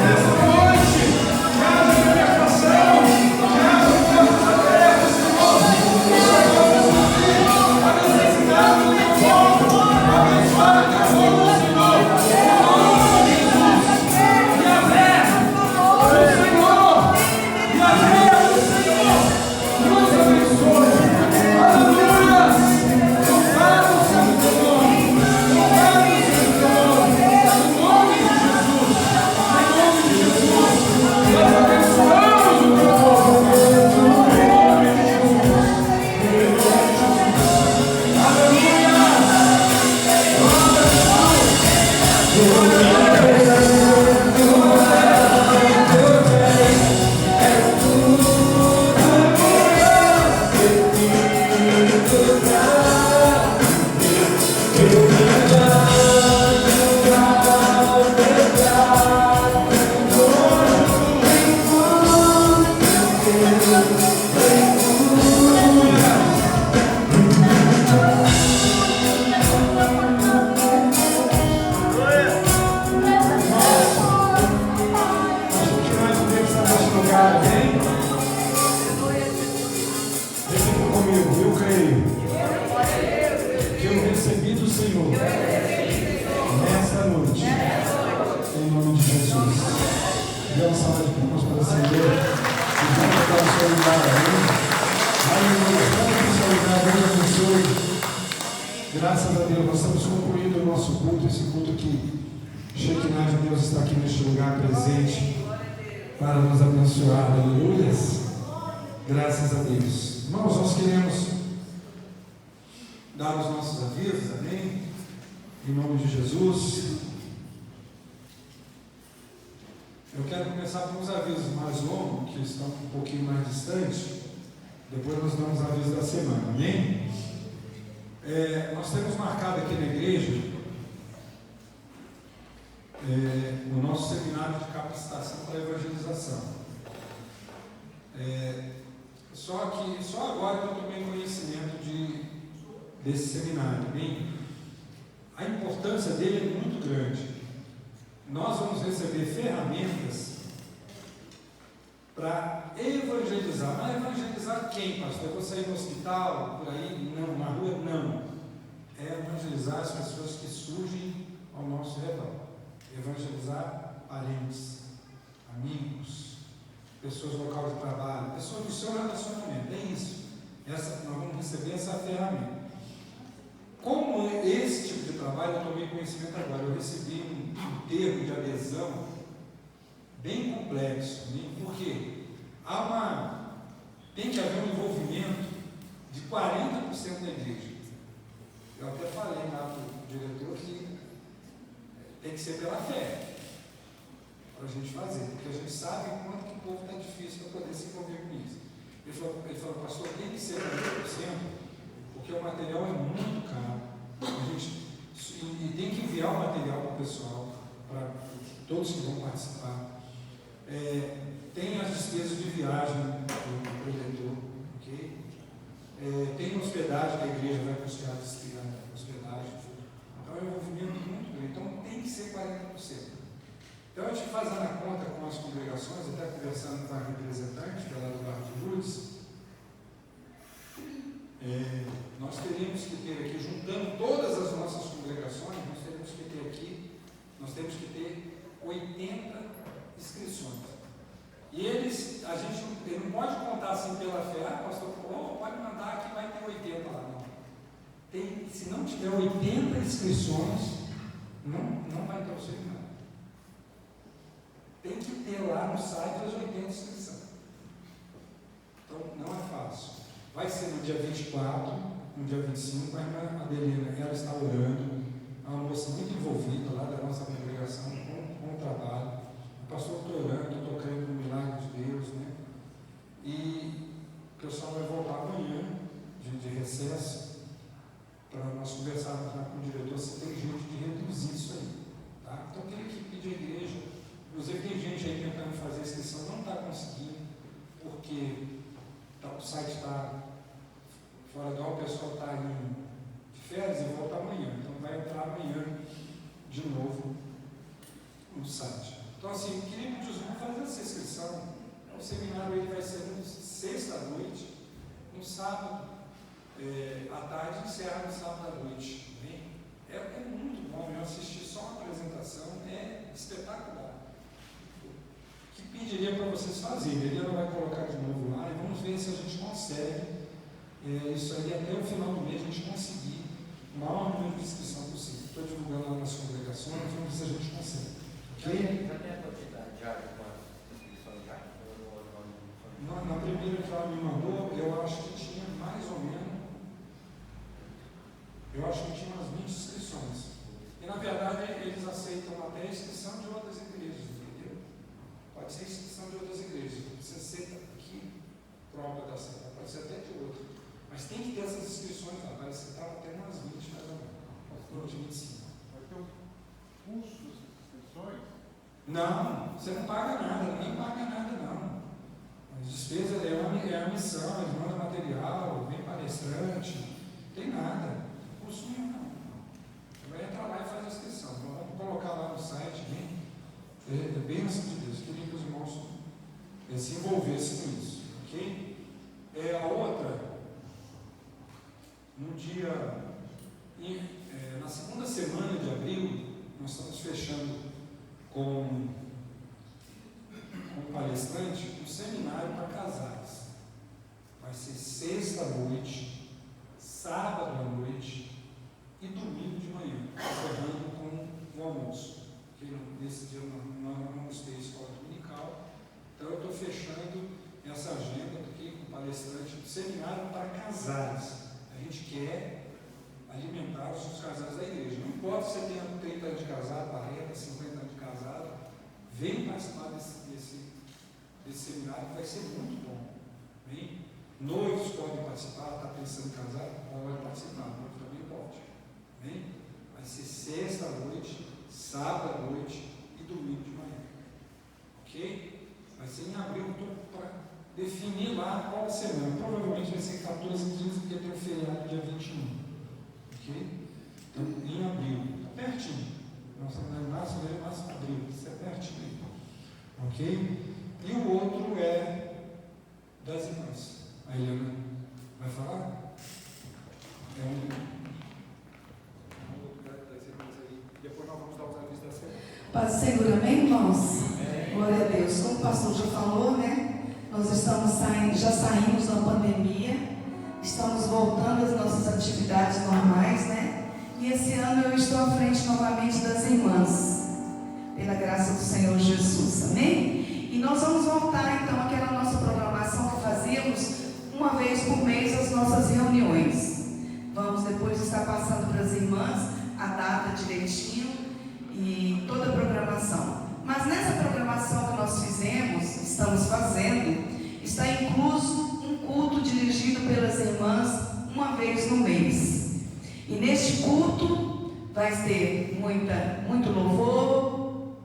Nessa noite, que haja libertação, que haja Dê uma salva de palmas para o Senhor. E vamos estar no seu lugar aí. Aleluia. Vamos no seu lugar, Deus abençoe. Graças a Deus, nós estamos concluindo o nosso culto, esse culto que Shekinah de Deus está aqui neste lugar presente para nos abençoar. Aleluia. Graças a Deus. Irmãos, nós queremos dar os nossos avisos, amém? Em nome de Jesus. Eu quero começar com uns avisos mais longos, que estão um pouquinho mais distantes. Depois nós damos aviso da semana, amém? Nós temos marcado aqui na igreja o nosso seminário de capacitação para evangelização. Só agora que eu tomei conhecimento desse seminário, amém? A importância dele é muito grande. Nós vamos receber ferramentas para evangelizar. Mas evangelizar quem, pastor? Eu vou sair no hospital, por aí? Não. Na rua? Não. É evangelizar as pessoas que surgem ao nosso redor. Evangelizar parentes, amigos, pessoas do local de trabalho, pessoas do seu relacionamento. É isso. Nós vamos receber essa ferramenta. Como esse tipo de trabalho, eu tomei conhecimento agora. Eu recebi um termo de adesão bem complexo, né? Porque tem que haver um envolvimento de 40% da igreja. Eu até falei lá para o diretor que tem que ser pela fé para a gente fazer, porque a gente sabe o quanto que o povo está difícil para poder se envolver com isso. Ele falou, pastor, tem que ser 40%, porque o material é muito caro. E tem que enviar o material para o pessoal, para todos que vão participar. Tem as despesas de viagem do preletor, ok? Tem hospedagem que a igreja vai custear a hospedagem. Então é um envolvimento muito grande. Então tem que ser 40%. Então a gente fazendo a conta com as congregações, até conversando com a representante, que é lá do Bar de Lourdes, nós teríamos que ter aqui, juntando todas as nossas congregações, nós temos que ter 80 inscrições. E ele não pode contar assim pela fé, pastor, pode mandar que vai ter 80 lá, não. Se não tiver 80 inscrições, não vai ter o seminário. Tem que ter lá no site as 80 inscrições. Então não é fácil. Vai ser no dia 24, no dia 25, a irmã Adelina, ela está orando, é uma moça muito envolvida lá da nossa congregação com o trabalho. O pastor está orando, estou crendo no milagre de Deus, né? E o pessoal vai voltar amanhã, de recesso, para nós conversarmos lá com o diretor se tem jeito de reduzir isso aí. Tá? Então eu queria que pedir à igreja, inclusive tem gente aí tentando fazer a inscrição, não está conseguindo, porque o site está fora do ar, o pessoal está de férias e volta amanhã, então vai entrar amanhã de novo no site. Então assim, eu queria pedir para fazer essa inscrição. O seminário ele vai ser na sexta à noite, no sábado à tarde, encerra no sábado à noite. É muito bom, eu assisti só uma apresentação, é espetacular. Que pediria para vocês fazerem, ele não vai colocar de novo lá, e vamos ver se a gente consegue isso aí até o final do mês, a gente conseguir o maior número de inscrição possível. Estou divulgando lá nas congregações, vamos ver se a gente consegue. Ok? Já tem a quantidade já de quantas inscrições já? Na primeira que ela me mandou, eu acho que tinha mais ou menos, umas 20 inscrições. E na verdade eles aceitam até a inscrição de outras igrejas, entendeu? Pode ser inscrição de outras igrejas. Você aceita aqui, pronto, dá certo. Pode ser até de outra. Mas tem que ter essas inscrições lá. Parece que estava até umas 20 mais ou menos. 25. Vai ter um custo de inscrições? Não, você não paga nada, nem paga nada não. As despesas é uma missão, eles mandam material, vem palestrante, não tem nada. Curso nenhum não. Você vai entrar lá e faz a inscrição. Então, vamos colocar lá no site, é bem assim de Deus. Queria que os irmãos se envolvessem com isso, ok? A outra, no dia, na segunda semana de abril, nós estamos fechando com palestrante do seminário para casais. A gente quer alimentar os casais da igreja. Não importa se você tem 30 anos de casado, 40, 50 anos de casado, vem participar desse seminário, que vai ser muito bom. Bem, noivos podem participar, está pensando em casar, pode participar, noivo também pode. Bem, vai ser sexta à noite, sábado à noite e domingo de manhã. Ok? Vai ser em abril, estou para definir lá qual semana. Provavelmente vai ser 14 dias, porque tem um feriado dia 21. Ok? Então, em abril, está pertinho. Nós estamos em março, abril, isso é pertinho. Ok? E o outro é das irmãs. A Helena vai falar? É um das irmãs aí. Depois nós vamos dar os avisos da semana. Paz e Senhor, amém, irmãos? Glória a Deus. Como o pastor já falou, né? Nós estamos já saímos da pandemia, estamos voltando às nossas atividades normais, né? E esse ano eu estou à frente novamente das irmãs, pela graça do Senhor Jesus, amém? E nós vamos voltar então àquela nossa programação que fazíamos uma vez por mês, as nossas reuniões. Vamos depois estar passando para as irmãs a data direitinho e toda a programação. Mas nessa programação que nós estamos fazendo, está incluso um culto dirigido pelas irmãs uma vez no mês. E neste culto vai ter muito louvor,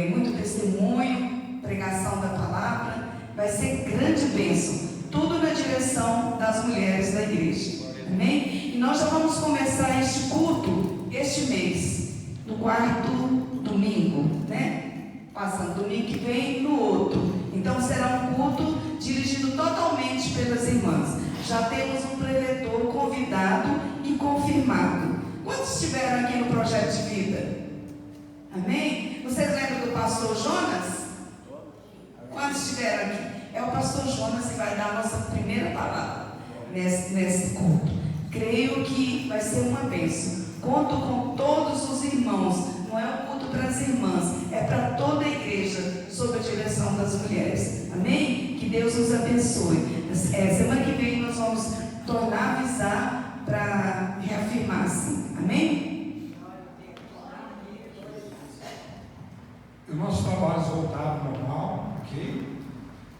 muito testemunho, pregação da palavra, vai ser grande bênção, tudo na direção das mulheres da igreja, amém? E nós já vamos começar este culto, este mês, no 4º domingo, né? Passando domingo que vem no outro, então será um culto dirigido totalmente pelas irmãs. Já temos um preletor convidado e confirmado. Quantos estiveram aqui no Projeto de Vida? Amém? Vocês lembram do pastor Jonas? Quantos estiveram aqui? É o pastor Jonas que vai dar a nossa primeira palavra nesse culto. Creio que vai ser uma bênção. Conto com todos os irmãos. Não é um culto para as irmãs, é para toda a igreja, sob a direção das mulheres. Amém? Que Deus nos abençoe. Semana que vem nós vamos tornar a avisar para reafirmar assim. Amém? O nosso trabalho voltado ao normal, ok?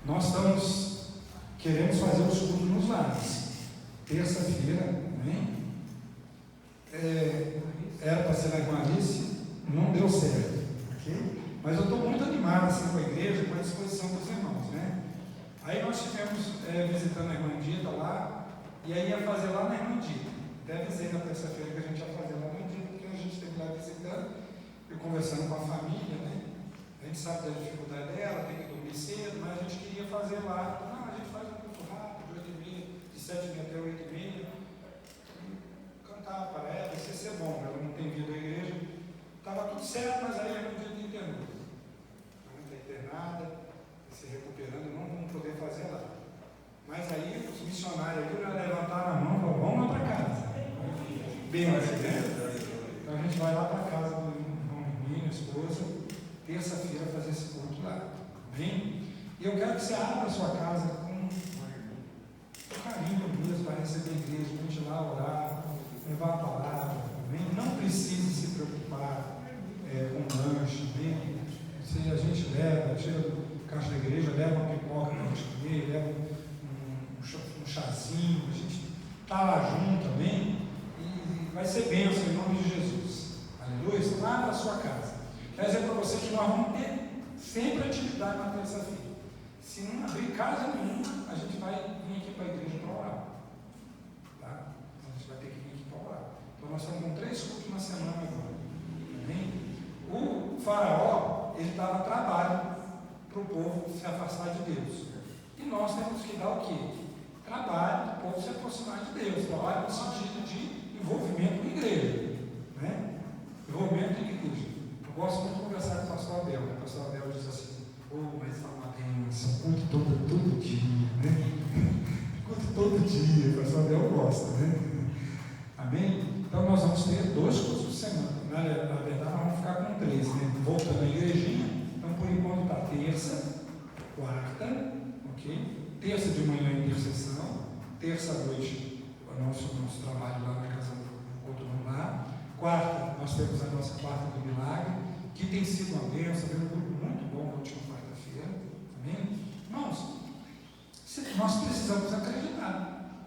Nós queremos fazer os cultos nos lares. Terça-feira, amém? Era para ser na irmã Alice, não deu certo, ok? Mas eu estou muito animado assim, com a igreja, com a disposição dos irmãos, né? Aí nós estivemos visitando a irmã Dita lá, e aí ia fazer lá na irmã Dita. Até avisei na terça-feira que a gente ia fazer lá na irmã Dita, porque a gente esteve lá visitando e conversando com a família, né? A gente sabe da dificuldade dela, tem que dormir cedo, mas a gente queria fazer lá. Não, a gente faz um culto rápido, de 8h30, de 7h30 até 8h30. Cantar para ela, isso ia ser bom, ela não tem vindo à igreja. Estava tudo certo, mas aí a irmã Dita internou. Ela está internada, se recuperando, não vamos poder fazer lá. Mas aí os missionários levantaram a mão e falaram, vamos lá para casa. Bem, né? Então a gente vai lá para casa do irmão Minha esposa, terça-feira fazer esse culto lá. Bem? E eu quero que você abra a sua casa com carinho mesmo para receber a igreja, para a gente ir lá orar, levar a palavra. Bem? Não precisa se preocupar com lanche. Bem? Se a gente tira do caixa da igreja, leva uma pipoca para a gente comer, leva um chazinho, a gente está lá junto também, e vai ser bênção em nome de Jesus. Aleluia. Então, abra a sua casa. Quero dizer para você que nós vamos ter sempre atividade na terça-feira. Se não abrir casa nenhuma, a gente vai vir aqui para a igreja para orar. Tá? A gente vai ter que vir aqui para orar. Então nós estamos com 3 cultos na semana agora. Amém? O faraó, ele dava trabalho para o povo se afastar de Deus. E nós temos que dar o quê? Trabalho para o povo se aproximar de Deus. Trabalho no sentido de envolvimento com a igreja. Né? Envolvimento com a igreja. Eu gosto muito de conversar com o pastor Abel. O pastor Abel diz assim, mas está uma bênção, culto todo dia, né? Culto todo dia, o pastor Abel gosta, né? Amém? Então nós vamos ter 2 cultos por semana. Na verdade, nós vamos ficar com 3, né? Voltando à igrejinha. Então, por enquanto, está terça, quarta, ok? Terça de manhã, intercessão. terça-noite, o nosso trabalho lá na Casa do Outro Lar. Quarta, nós temos a nossa Quarta do Milagre, que tem sido uma bênção, um grupo muito bom na última quarta-feira. Amém? Irmãos, nós precisamos acreditar.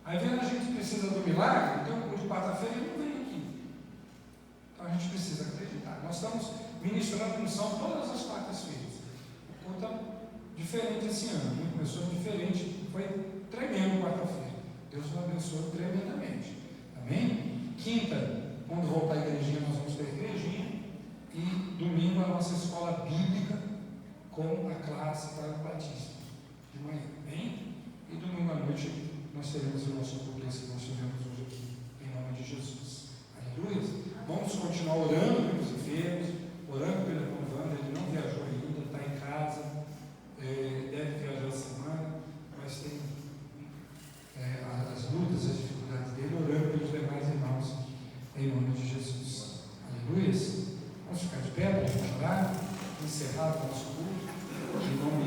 Aí vendo a gente precisa do milagre, então o de quarta-feira ele não vem aqui. Então a gente precisa acreditar. Nós estamos ministrando unção todas as quartas-feiras. Então, diferente esse ano, né? Começou diferente, foi tremendo quarta-feira. Deus nos abençoe tremendamente. Amém? Quinta, quando voltar à igrejinha, nós vamos ter igrejinha. E domingo a nossa escola bíblica com a classe para o batismo de manhã. Amém? E domingo à noite nós teremos o nosso culto que nós tivemos hoje aqui, em nome de Jesus. Aleluia. Vamos continuar orando pelos enfermos, orando pelo irmão Wander. Ele não viajou ainda, está em casa, deve viajar essa semana, mas tem as lutas, as dificuldades dele, orando pelos demais irmãos, em nome de Jesus. Aleluia. Vamos ficar de pé para a gente orar, encerrar o nosso culto, em nome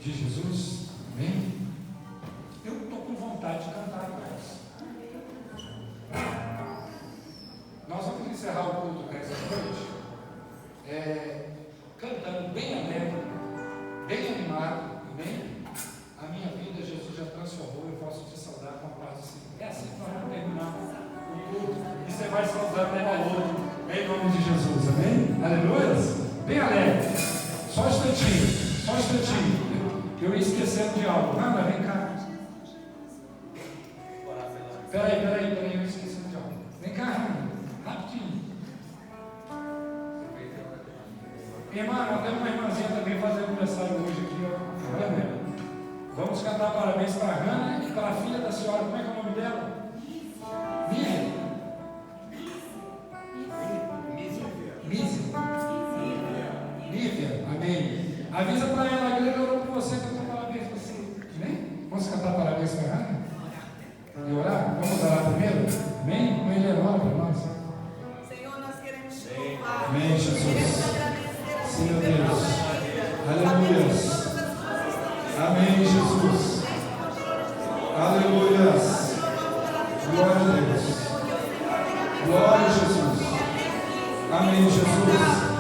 de Jesus. Amém? Eu estou com vontade de cantar mais. Nós vamos encerrar o culto dessa noite cantando bem alegre, bem animado, amém? A minha vida Jesus já transformou, eu posso te saudar com a paz do Senhor. É assim que nós vamos terminar o culto e você vai saudar um ao outro, em nome de Jesus, amém? Aleluia! Bem alegre, só um instantinho. Eu ia esquecendo de algo. Nanda, vem cá. Peraí, eu esqueci de algo. Vem cá, Randa, rapidinho. Irmã, nós temos uma irmãzinha também fazendo aniversário hoje aqui, ó. Olha mesmo. Vamos cantar parabéns para a Rana e para a filha da senhora. Como é que é o nome dela? Lívia, amém. Avisa para ela, a igreja orou por você, cantar parabéns para você. Amém? Vamos cantar parabéns para a Rana? E orar? Vamos orar primeiro? Amém? Uma ele ora para nós. Senhor, nós queremos te louvar. Amém, Jesus. Queremos agradecer a Ti Senhor pela Deus. nossa vida. Aleluia. Sabemos que todas as coisas estão Amém, Jesus. Aleluia. Glória a Deus. Glória a Jesus. Amém, Jesus.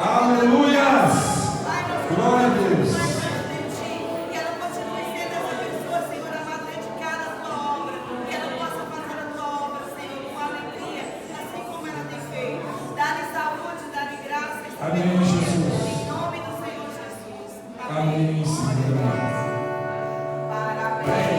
Aleluia. Glória a Deus. Que ela continue sendo essa pessoa, Senhor amado, dedicada à Tua obra. Que ela possa fazer a Tua obra, Senhor, com alegria, assim como ela tem feito. Dá-lhe saúde, dá-lhe graça. Amém, Jesus. Em nome do Senhor Jesus. Amém, Senhor. Parabéns.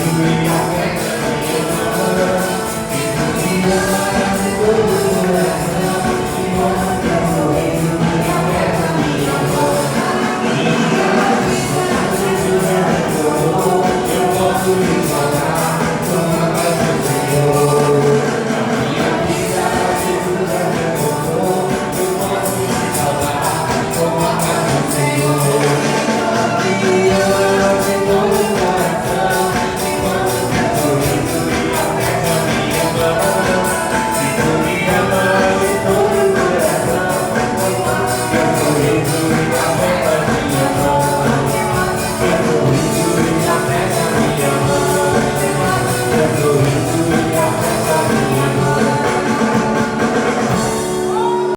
Aleluia. glória.